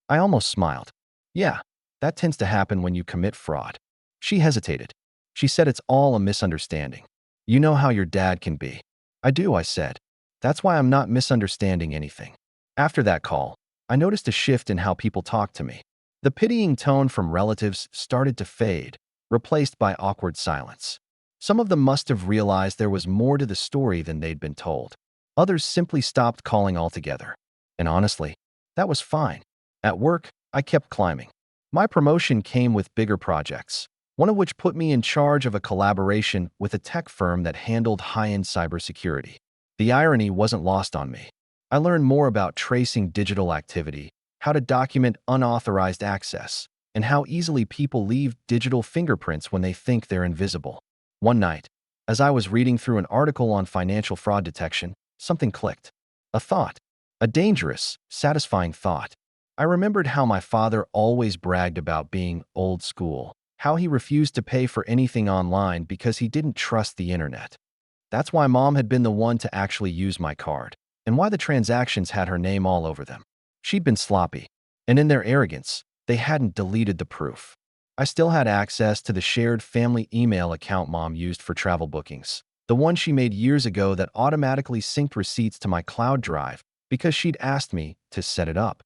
I almost smiled. "Yeah, that tends to happen when you commit fraud." She hesitated. She said it's all a misunderstanding. "You know how your dad can be." "I do," I said. "That's why I'm not misunderstanding anything." After that call, I noticed a shift in how people talked to me. The pitying tone from relatives started to fade, replaced by awkward silence. Some of them must have realized there was more to the story than they'd been told. Others simply stopped calling altogether. And honestly, that was fine. At work, I kept climbing. My promotion came with bigger projects, one of which put me in charge of a collaboration with a tech firm that handled high-end cybersecurity. The irony wasn't lost on me. I learned more about tracing digital activity, how to document unauthorized access, and how easily people leave digital fingerprints when they think they're invisible. One night, as I was reading through an article on financial fraud detection, something clicked. A thought. A dangerous, satisfying thought. I remembered how my father always bragged about being old school, how he refused to pay for anything online because he didn't trust the internet. That's why Mom had been the one to actually use my card, and why the transactions had her name all over them. She'd been sloppy, and in their arrogance, they hadn't deleted the proof. I still had access to the shared family email account Mom used for travel bookings, the one she made years ago that automatically synced receipts to my cloud drive because she'd asked me to set it up.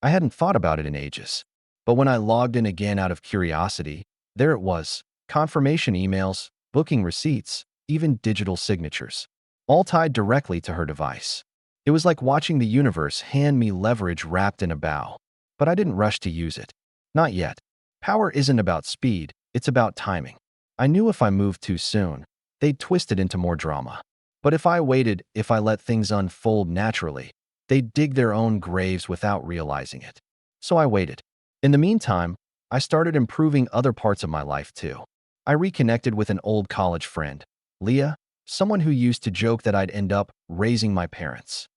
I hadn't thought about it in ages, but when I logged in again out of curiosity, there it was, confirmation emails, booking receipts, even digital signatures, all tied directly to her device. It was like watching the universe hand me leverage wrapped in a bow, but I didn't rush to use it. Not yet. Power isn't about speed, it's about timing. I knew if I moved too soon, they'd twist it into more drama. But if I waited, if I let things unfold naturally, they'd dig their own graves without realizing it. So I waited. In the meantime, I started improving other parts of my life too. I reconnected with an old college friend, Leah, someone who used to joke that I'd end up raising my parents.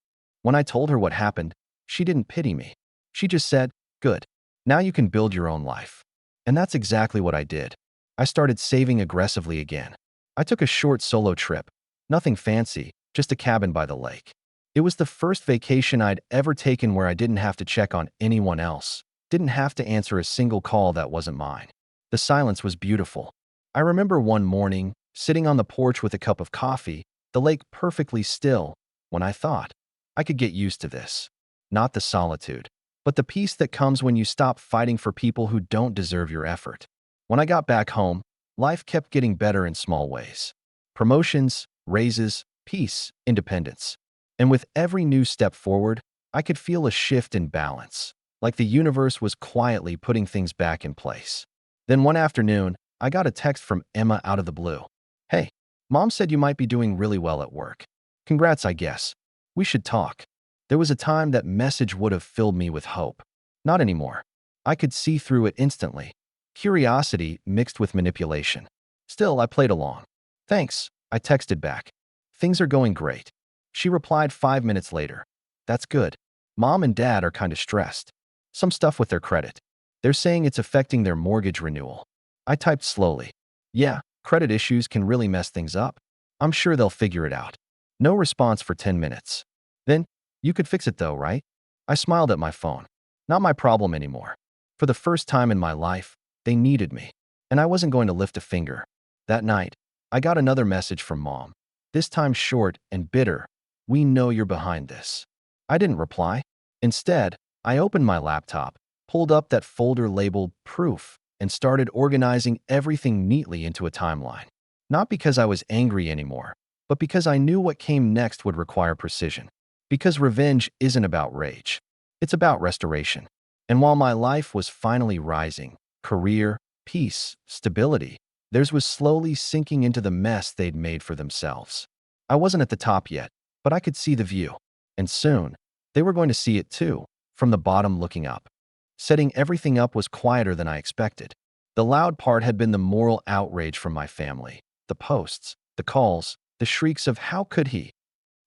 When I told her what happened, she didn't pity me. She just said, "Good. Now you can build your own life." And that's exactly what I did. I started saving aggressively again. I took a short solo trip. Nothing fancy, just a cabin by the lake. It was the first vacation I'd ever taken where I didn't have to check on anyone else, didn't have to answer a single call that wasn't mine. The silence was beautiful. I remember one morning, sitting on the porch with a cup of coffee, the lake perfectly still, when I thought, I could get used to this. Not the solitude, but the peace that comes when you stop fighting for people who don't deserve your effort. When I got back home, life kept getting better in small ways. Promotions, raises, peace, independence. And with every new step forward, I could feel a shift in balance, like the universe was quietly putting things back in place. Then one afternoon, I got a text from Emma out of the blue. "Hey, Mom said you might be doing really well at work. Congrats, I guess. We should talk." There was a time that message would have filled me with hope. Not anymore. I could see through it instantly. Curiosity mixed with manipulation. Still, I played along. "Thanks," I texted back. "Things are going great." She replied 5 minutes later. "That's good. Mom and Dad are kind of stressed. Some stuff with their credit. They're saying it's affecting their mortgage renewal." I typed slowly. "Yeah, credit issues can really mess things up. I'm sure they'll figure it out." No response for 10 minutes. Then, "You could fix it though, right?" I smiled at my phone. Not my problem anymore. For the first time in my life, they needed me, and I wasn't going to lift a finger. That night, I got another message from Mom. This time short and bitter. "We know you're behind this." I didn't reply. Instead, I opened my laptop, pulled up that folder labeled Proof, and started organizing everything neatly into a timeline. Not because I was angry anymore, but because I knew what came next would require precision. Because revenge isn't about rage. It's about restoration. And while my life was finally rising, career, peace, stability, theirs was slowly sinking into the mess they'd made for themselves. I wasn't at the top yet, but I could see the view. And soon, they were going to see it too, from the bottom looking up. Setting everything up was quieter than I expected. The loud part had been the moral outrage from my family. The posts, the calls, the shrieks of "how could he?"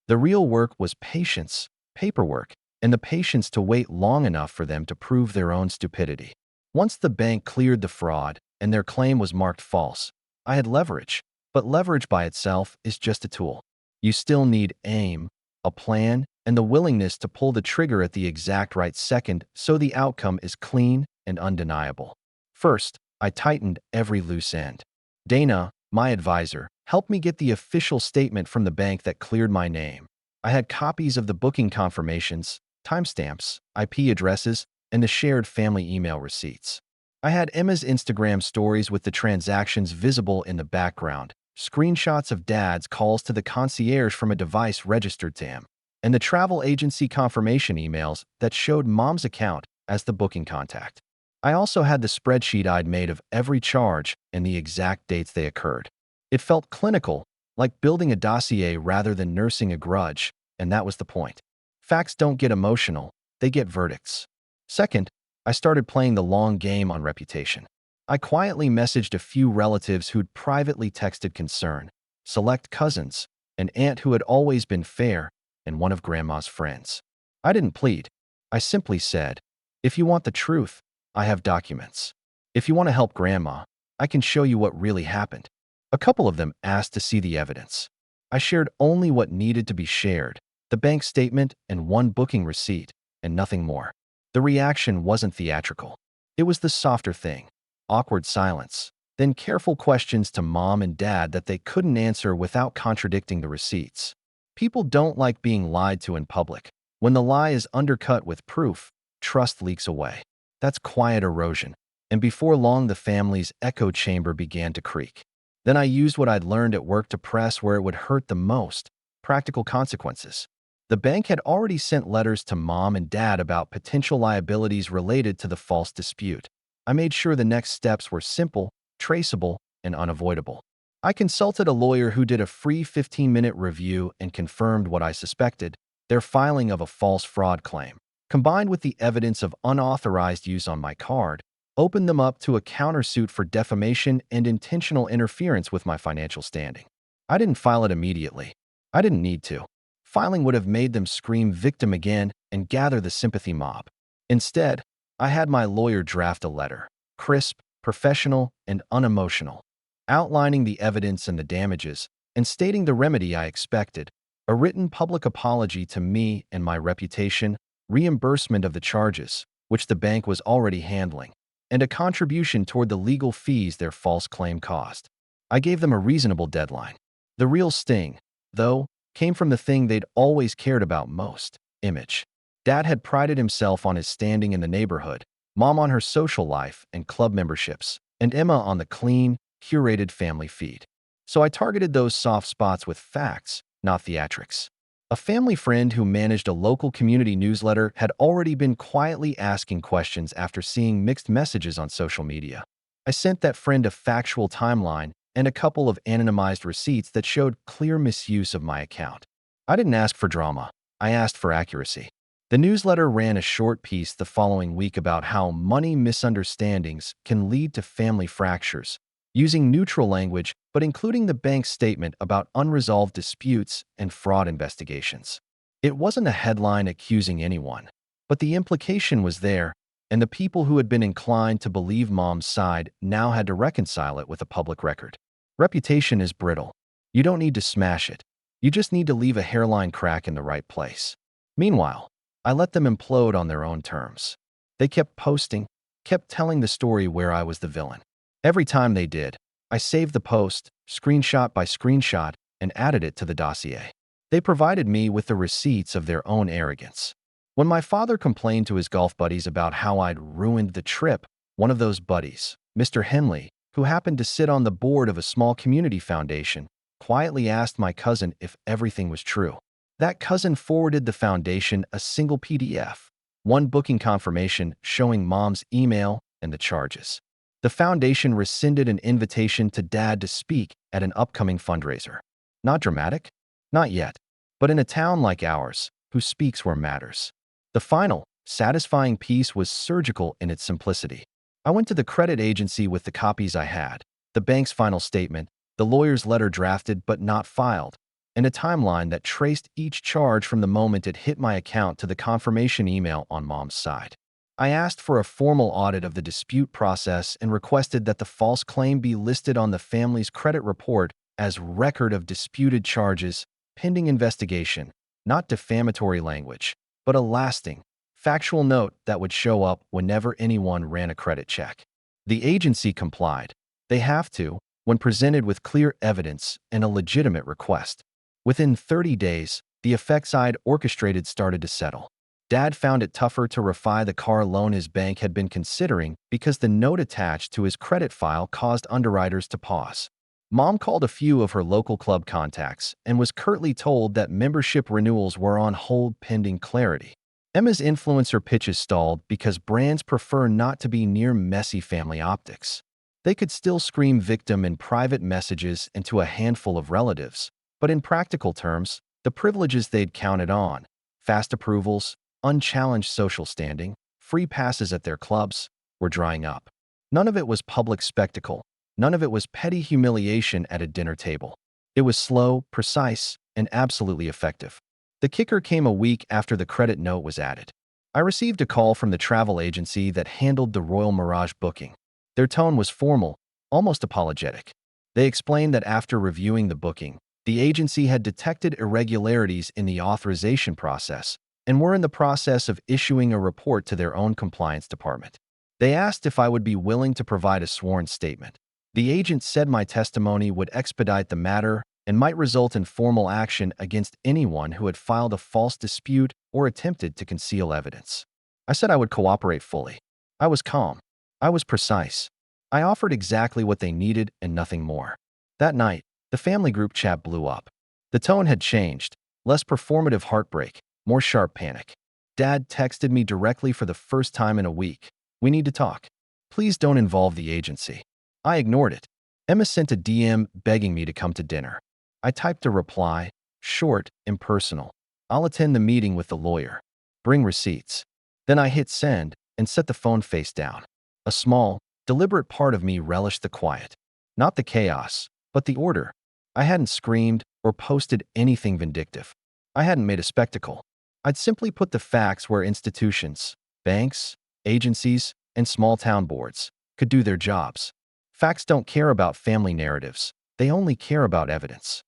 The real work was patience, paperwork, and the patience to wait long enough for them to prove their own stupidity. Once the bank cleared the fraud and their claim was marked false, I had leverage. But leverage by itself is just a tool. You still need aim, a plan, and the willingness to pull the trigger at the exact right second so the outcome is clean and undeniable. First, I tightened every loose end. Dana, my advisor, helped me get the official statement from the bank that cleared my name. I had copies of the booking confirmations, timestamps, IP addresses, and the shared family email receipts. I had Emma's Instagram stories with the transactions visible in the background, screenshots of Dad's calls to the concierge from a device registered to him, and the travel agency confirmation emails that showed Mom's account as the booking contact. I also had the spreadsheet I'd made of every charge and the exact dates they occurred. It felt clinical, like building a dossier rather than nursing a grudge, and that was the point. Facts don't get emotional, they get verdicts. Second, I started playing the long game on reputation. I quietly messaged a few relatives who'd privately texted concern, select cousins, an aunt who had always been fair, and one of Grandma's friends. I didn't plead. I simply said, "If you want the truth, I have documents. If you want to help Grandma, I can show you what really happened." A couple of them asked to see the evidence. I shared only what needed to be shared, the bank statement and one booking receipt, and nothing more. The reaction wasn't theatrical. It was the softer thing. Awkward silence, then careful questions to Mom and Dad that they couldn't answer without contradicting the receipts. People don't like being lied to in public. When the lie is undercut with proof, trust leaks away. That's quiet erosion. And before long, the family's echo chamber began to creak. Then I used what I'd learned at work to press where it would hurt the most: practical consequences. The bank had already sent letters to Mom and Dad about potential liabilities related to the false dispute. I made sure the next steps were simple, traceable, and unavoidable. I consulted a lawyer who did a free 15-minute review and confirmed what I suspected: their filing of a false fraud claim, combined with the evidence of unauthorized use on my card, opened them up to a countersuit for defamation and intentional interference with my financial standing. I didn't file it immediately. I didn't need to. Filing would have made them scream victim again and gather the sympathy mob. Instead, I had my lawyer draft a letter, crisp, professional, and unemotional, outlining the evidence and the damages, and stating the remedy I expected: a written public apology to me and my reputation, reimbursement of the charges, which the bank was already handling, and a contribution toward the legal fees their false claim caused. I gave them a reasonable deadline. The real sting, though, came from the thing they'd always cared about most: image. Dad had prided himself on his standing in the neighborhood, Mom on her social life and club memberships, and Emma on the clean, curated family feed. So I targeted those soft spots with facts, not theatrics. A family friend who managed a local community newsletter had already been quietly asking questions after seeing mixed messages on social media. I sent that friend a factual timeline and a couple of anonymized receipts that showed clear misuse of my account. I didn't ask for drama. I asked for accuracy. The newsletter ran a short piece the following week about how money misunderstandings can lead to family fractures, using neutral language but including the bank's statement about unresolved disputes and fraud investigations. It wasn't a headline accusing anyone, but the implication was there, and the people who had been inclined to believe Mom's side now had to reconcile it with a public record. Reputation is brittle. You don't need to smash it. You just need to leave a hairline crack in the right place. Meanwhile, I let them implode on their own terms. They kept posting, kept telling the story where I was the villain. Every time they did, I saved the post, screenshot by screenshot, and added it to the dossier. They provided me with the receipts of their own arrogance. When my father complained to his golf buddies about how I'd ruined the trip, one of those buddies, Mr. Henley, who happened to sit on the board of a small community foundation, quietly asked my cousin if everything was true. That cousin forwarded the foundation a single PDF, one booking confirmation showing Mom's email and the charges. The foundation rescinded an invitation to Dad to speak at an upcoming fundraiser. Not dramatic? Not yet. But in a town like ours, who speaks where matters? The final, satisfying piece was surgical in its simplicity. I went to the credit agency with the copies I had, the bank's final statement, the lawyer's letter drafted but not filed, and a timeline that traced each charge from the moment it hit my account to the confirmation email on Mom's side. I asked for a formal audit of the dispute process and requested that the false claim be listed on the family's credit report as record of disputed charges, pending investigation, not defamatory language, but a lasting, factual note that would show up whenever anyone ran a credit check. The agency complied. They have to, when presented with clear evidence and a legitimate request. Within 30 days, the effects I'd orchestrated started to settle. Dad found it tougher to refi the car loan his bank had been considering because the note attached to his credit file caused underwriters to pause. Mom called a few of her local club contacts and was curtly told that membership renewals were on hold pending clarity. Emma's influencer pitches stalled because brands prefer not to be near messy family optics. They could still scream victim in private messages and to a handful of relatives, but in practical terms, the privileges they'd counted on, fast approvals, unchallenged social standing, free passes at their clubs, were drying up. None of it was public spectacle. None of it was petty humiliation at a dinner table. It was slow, precise, and absolutely effective. The kicker came a week after the credit note was added. I received a call from the travel agency that handled the Royal Mirage booking. Their tone was formal, almost apologetic. They explained that after reviewing the booking, the agency had detected irregularities in the authorization process and were in the process of issuing a report to their own compliance department. They asked if I would be willing to provide a sworn statement. The agent said my testimony would expedite the matter and might result in formal action against anyone who had filed a false dispute or attempted to conceal evidence. I said I would cooperate fully. I was calm. I was precise. I offered exactly what they needed and nothing more. That night, the family group chat blew up. The tone had changed, less performative heartbreak, more sharp panic. Dad texted me directly for the first time in a week. "We need to talk. Please don't involve the agency." I ignored it. Emma sent a DM begging me to come to dinner. I typed a reply, short, impersonal. "I'll attend the meeting with the lawyer. Bring receipts." Then I hit send and set the phone face down. A small, deliberate part of me relished the quiet. Not the chaos, but the order. I hadn't screamed or posted anything vindictive. I hadn't made a spectacle. I'd simply put the facts where institutions, banks, agencies, and small-town boards could do their jobs. Facts don't care about family narratives. They only care about evidence.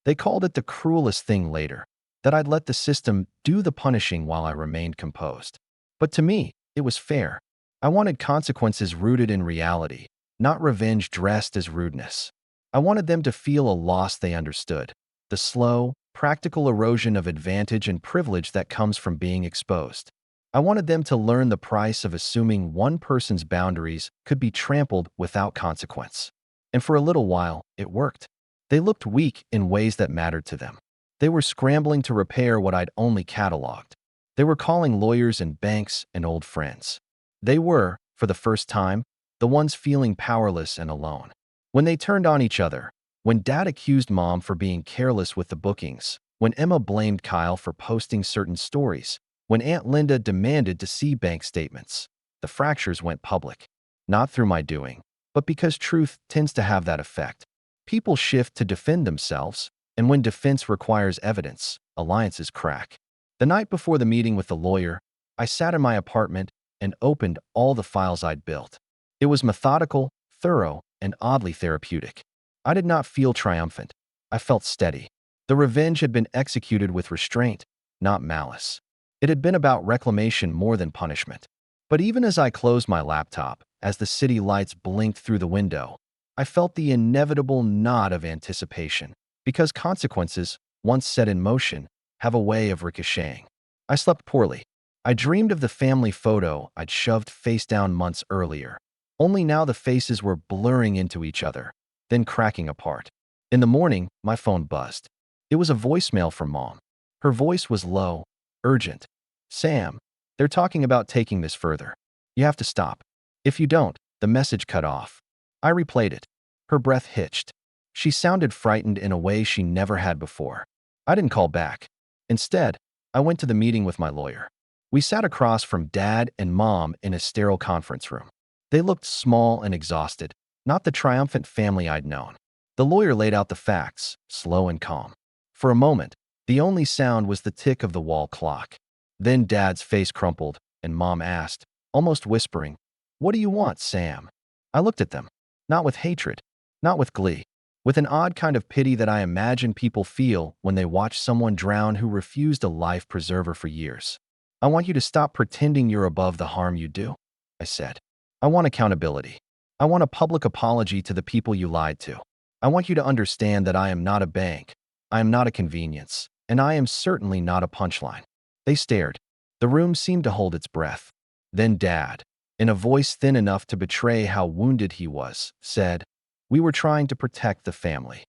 They called it the cruelest thing later, that I'd let the system do the punishing while I remained composed. But to me, it was fair. I wanted consequences rooted in reality, not revenge dressed as rudeness. I wanted them to feel a loss they understood, the slow, practical erosion of advantage and privilege that comes from being exposed. I wanted them to learn the price of assuming one person's boundaries could be trampled without consequence. And for a little while, it worked. They looked weak in ways that mattered to them. They were scrambling to repair what I'd only cataloged. They were calling lawyers and banks and old friends. They were, for the first time, the ones feeling powerless and alone. When they turned on each other, when Dad accused Mom for being careless with the bookings, when Emma blamed Kyle for posting certain stories, when Aunt Linda demanded to see bank statements, the fractures went public. Not through my doing, but because truth tends to have that effect. People shift to defend themselves, and when defense requires evidence, alliances crack. The night before the meeting with the lawyer, I sat in my apartment and opened all the files I'd built. It was methodical, thorough, and oddly therapeutic. I did not feel triumphant. I felt steady. The revenge had been executed with restraint, not malice. It had been about reclamation more than punishment. But even as I closed my laptop, as the city lights blinked through the window, I felt the inevitable nod of anticipation, because consequences, once set in motion, have a way of ricocheting. I slept poorly. I dreamed of the family photo I'd shoved face down months earlier. Only now the faces were blurring into each other, then cracking apart. In the morning, my phone buzzed. It was a voicemail from Mom. Her voice was low, urgent. "Sam, they're talking about taking this further. You have to stop. If you don't," the message cut off. I replayed it. Her breath hitched. She sounded frightened in a way she never had before. I didn't call back. Instead, I went to the meeting with my lawyer. We sat across from Dad and Mom in a sterile conference room. They looked small and exhausted, not the triumphant family I'd known. The lawyer laid out the facts, slow and calm. For a moment, the only sound was the tick of the wall clock. Then Dad's face crumpled, and Mom asked, almost whispering, "What do you want, Sam?" I looked at them, not with hatred, not with glee, with an odd kind of pity that I imagine people feel when they watch someone drown who refused a life preserver for years. "I want you to stop pretending you're above the harm you do," I said. "I want accountability. I want a public apology to the people you lied to. I want you to understand that I am not a bank, I am not a convenience, and I am certainly not a punchline." They stared. The room seemed to hold its breath. Then Dad, in a voice thin enough to betray how wounded he was, said, "We were trying to protect the family."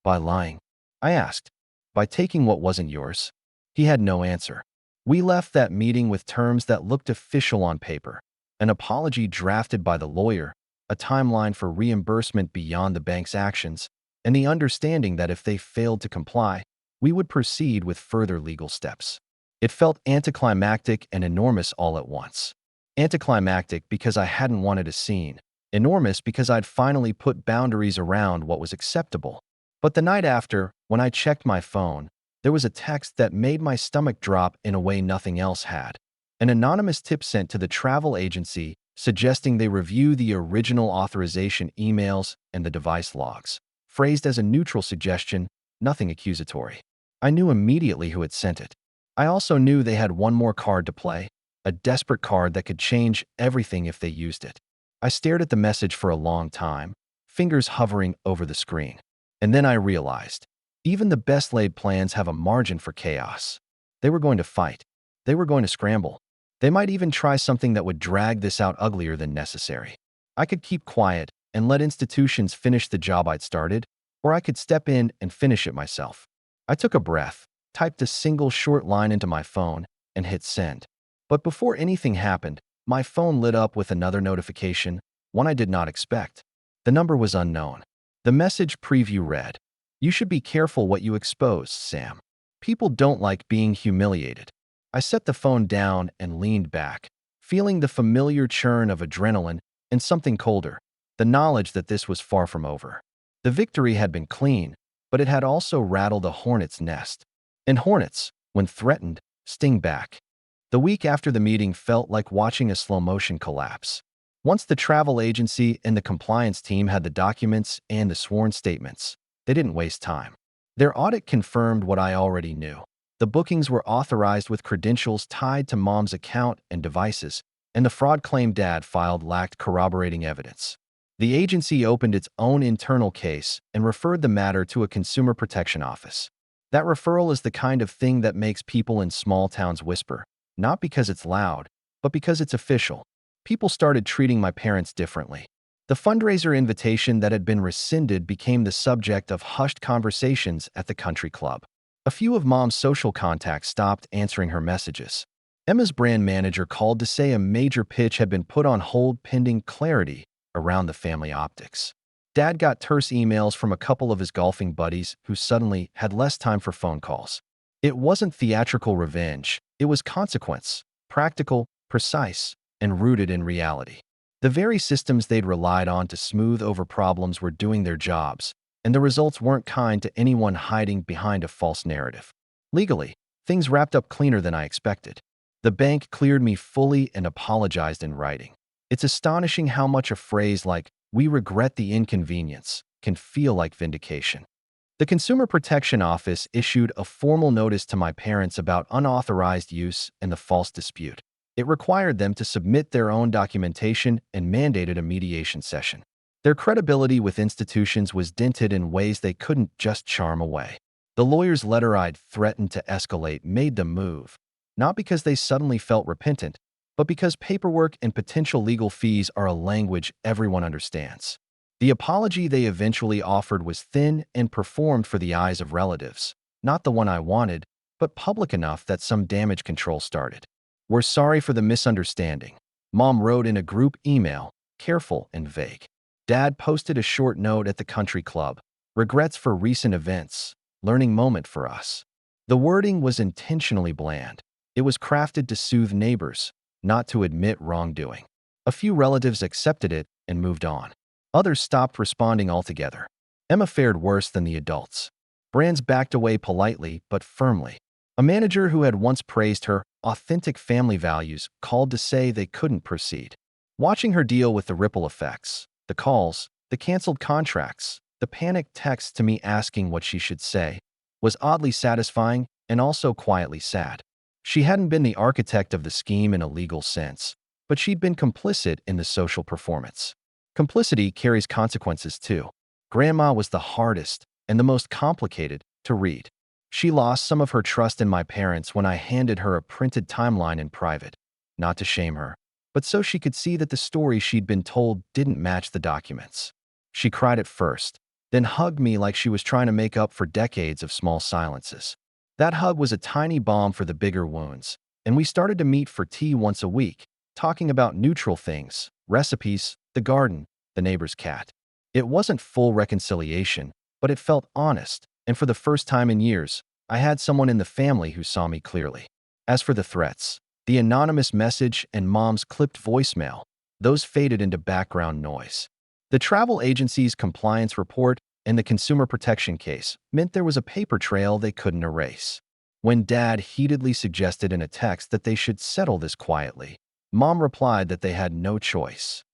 "By lying?" I asked. "By taking what wasn't yours?" He had no answer. We left that meeting with terms that looked official on paper. An apology drafted by the lawyer, a timeline for reimbursement beyond the bank's actions, and the understanding that if they failed to comply, we would proceed with further legal steps. It felt anticlimactic and enormous all at once. Anticlimactic because I hadn't wanted a scene. Enormous because I'd finally put boundaries around what was acceptable. But the night after, when I checked my phone, there was a text that made my stomach drop in a way nothing else had. An anonymous tip sent to the travel agency suggesting they review the original authorization emails and the device logs. Phrased as a neutral suggestion, nothing accusatory. I knew immediately who had sent it. I also knew they had one more card to play, a desperate card that could change everything if they used it. I stared at the message for a long time, fingers hovering over the screen. And then I realized, even the best laid plans have a margin for chaos. They were going to fight. They were going to scramble. They might even try something that would drag this out uglier than necessary. I could keep quiet and let institutions finish the job I'd started, or I could step in and finish it myself. I took a breath, typed a single short line into my phone, and hit send. But before anything happened, my phone lit up with another notification, one I did not expect. The number was unknown. The message preview read, "You should be careful what you expose, Sam. People don't like being humiliated." I set the phone down and leaned back, feeling the familiar churn of adrenaline and something colder, the knowledge that this was far from over. The victory had been clean, but it had also rattled a hornet's nest. And hornets, when threatened, sting back. The week after the meeting felt like watching a slow-motion collapse. Once the travel agency and the compliance team had the documents and the sworn statements, they didn't waste time. Their audit confirmed what I already knew. The bookings were authorized with credentials tied to mom's account and devices, and the fraud claim Dad filed lacked corroborating evidence. The agency opened its own internal case and referred the matter to a consumer protection office. That referral is the kind of thing that makes people in small towns whisper, not because it's loud, but because it's official. People started treating my parents differently. The fundraiser invitation that had been rescinded became the subject of hushed conversations at the country club. A few of Mom's social contacts stopped answering her messages. Emma's brand manager called to say a major pitch had been put on hold pending clarity around the family optics. Dad got terse emails from a couple of his golfing buddies who suddenly had less time for phone calls. It wasn't theatrical revenge, it was consequence, practical, precise, and rooted in reality. The very systems they'd relied on to smooth over problems were doing their jobs, and the results weren't kind to anyone hiding behind a false narrative. Legally, things wrapped up cleaner than I expected. The bank cleared me fully and apologized in writing. It's astonishing how much a phrase like, "We regret the inconvenience," can feel like vindication. The Consumer Protection Office issued a formal notice to my parents about unauthorized use and the false dispute. It required them to submit their own documentation and mandated a mediation session. Their credibility with institutions was dented in ways they couldn't just charm away. The lawyer's letter I'd threatened to escalate made them move, not because they suddenly felt repentant, but because paperwork and potential legal fees are a language everyone understands. The apology they eventually offered was thin and performed for the eyes of relatives, not the one I wanted, but public enough that some damage control started. "We're sorry for the misunderstanding," Mom wrote in a group email, careful and vague. Dad posted a short note at the country club, "Regrets for recent events, learning moment for us." The wording was intentionally bland. It was crafted to soothe neighbors, not to admit wrongdoing. A few relatives accepted it and moved on. Others stopped responding altogether. Emma fared worse than the adults. Brands backed away politely but firmly. A manager who had once praised her authentic family values called to say they couldn't proceed. Watching her deal with the ripple effects, the calls, the canceled contracts, the panicked texts to me asking what she should say, was oddly satisfying and also quietly sad. She hadn't been the architect of the scheme in a legal sense, but she'd been complicit in the social performance. Complicity carries consequences too. Grandma was the hardest and the most complicated to read. She lost some of her trust in my parents when I handed her a printed timeline in private, not to shame her, but so she could see that the story she'd been told didn't match the documents. She cried at first, then hugged me like she was trying to make up for decades of small silences. That hug was a tiny balm for the bigger wounds, and we started to meet for tea once a week, talking about neutral things, recipes, the garden, the neighbor's cat. It wasn't full reconciliation, but it felt honest, and for the first time in years, I had someone in the family who saw me clearly. As for the threats, the anonymous message and Mom's clipped voicemail, those faded into background noise. The travel agency's compliance report and the consumer protection case meant there was a paper trail they couldn't erase. When Dad heatedly suggested in a text that they should settle this quietly, Mom replied that they had no choice.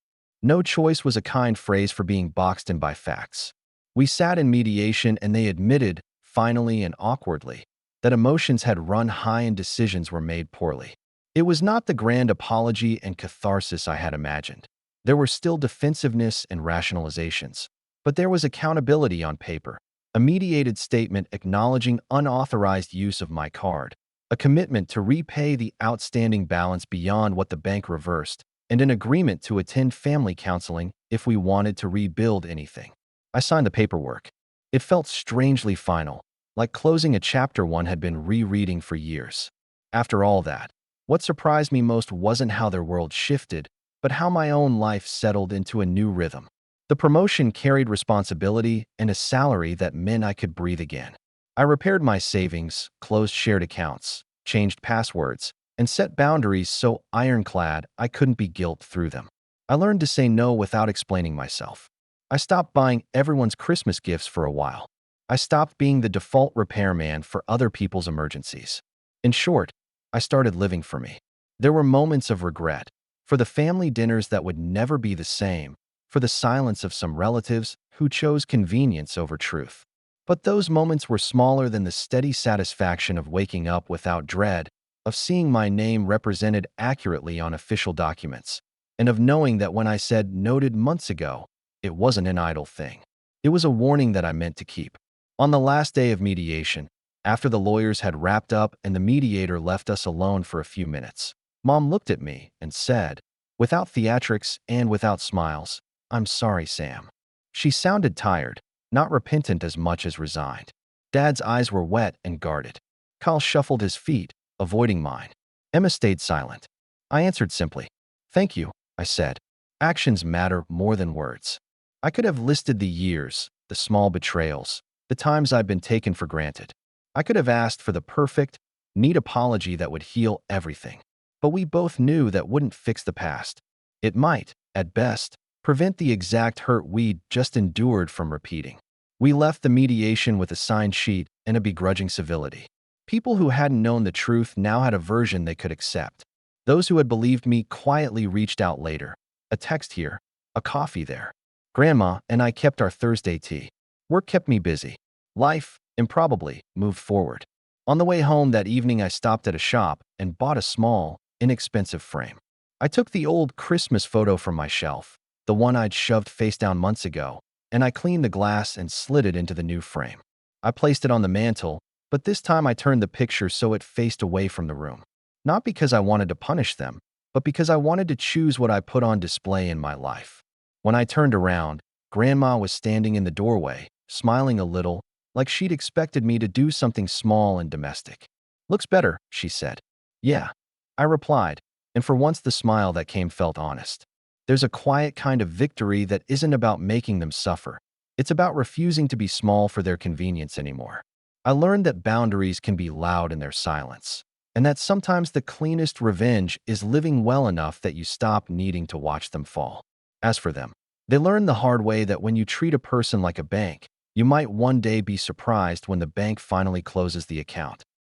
No choice was a kind phrase for being boxed in by facts. We sat in mediation and they admitted, finally and awkwardly, that emotions had run high and decisions were made poorly. It was not the grand apology and catharsis I had imagined. There were still defensiveness and rationalizations, but there was accountability on paper, a mediated statement acknowledging unauthorized use of my card, a commitment to repay the outstanding balance beyond what the bank reversed, and an agreement to attend family counseling if we wanted to rebuild anything. I signed the paperwork. It felt strangely final, like closing a chapter one had been rereading for years. After all that, what surprised me most wasn't how their world shifted, but how my own life settled into a new rhythm. The promotion carried responsibility and a salary that meant I could breathe again. I repaired my savings, closed shared accounts, changed passwords, and set boundaries so ironclad I couldn't be guilt through them. I learned to say no without explaining myself. I stopped buying everyone's Christmas gifts for a while. I stopped being the default repairman for other people's emergencies. In short, I started living for me. There were moments of regret, for the family dinners that would never be the same, for the silence of some relatives who chose convenience over truth. But those moments were smaller than the steady satisfaction of waking up without dread, of seeing my name represented accurately on official documents, and of knowing that when I said noted months ago, it wasn't an idle thing. It was a warning that I meant to keep. On the last day of mediation, after the lawyers had wrapped up and the mediator left us alone for a few minutes, Mom looked at me and said, without theatrics and without smiles, "I'm sorry, Sam." She sounded tired, not repentant as much as resigned. Dad's eyes were wet and guarded. Kyle shuffled his feet, avoiding mine. Emma stayed silent. I answered simply. "Thank you," I said. Actions matter more than words. I could have listed the years, the small betrayals, the times I'd been taken for granted. I could have asked for the perfect, neat apology that would heal everything. But we both knew that wouldn't fix the past. It might, at best, prevent the exact hurt we'd just endured from repeating. We left the mediation with a signed sheet and a begrudging civility. People who hadn't known the truth now had a version they could accept. Those who had believed me quietly reached out later. A text here, a coffee there. Grandma and I kept our Thursday tea. Work kept me busy. Life, improbably, moved forward. On the way home that evening, I stopped at a shop and bought a small, inexpensive frame. I took the old Christmas photo from my shelf, the one I'd shoved face down months ago, and I cleaned the glass and slid it into the new frame. I placed it on the mantel, but this time I turned the picture so it faced away from the room. Not because I wanted to punish them, but because I wanted to choose what I put on display in my life. When I turned around, Grandma was standing in the doorway, smiling a little, like she'd expected me to do something small and domestic. "Looks better," she said. "Yeah," I replied, and for once the smile that came felt honest. There's a quiet kind of victory that isn't about making them suffer. It's about refusing to be small for their convenience anymore. I learned that boundaries can be loud in their silence, and that sometimes the cleanest revenge is living well enough that you stop needing to watch them fall. As for them, they learned the hard way that when you treat a person like a bank, you might one day be surprised when the bank finally closes the account.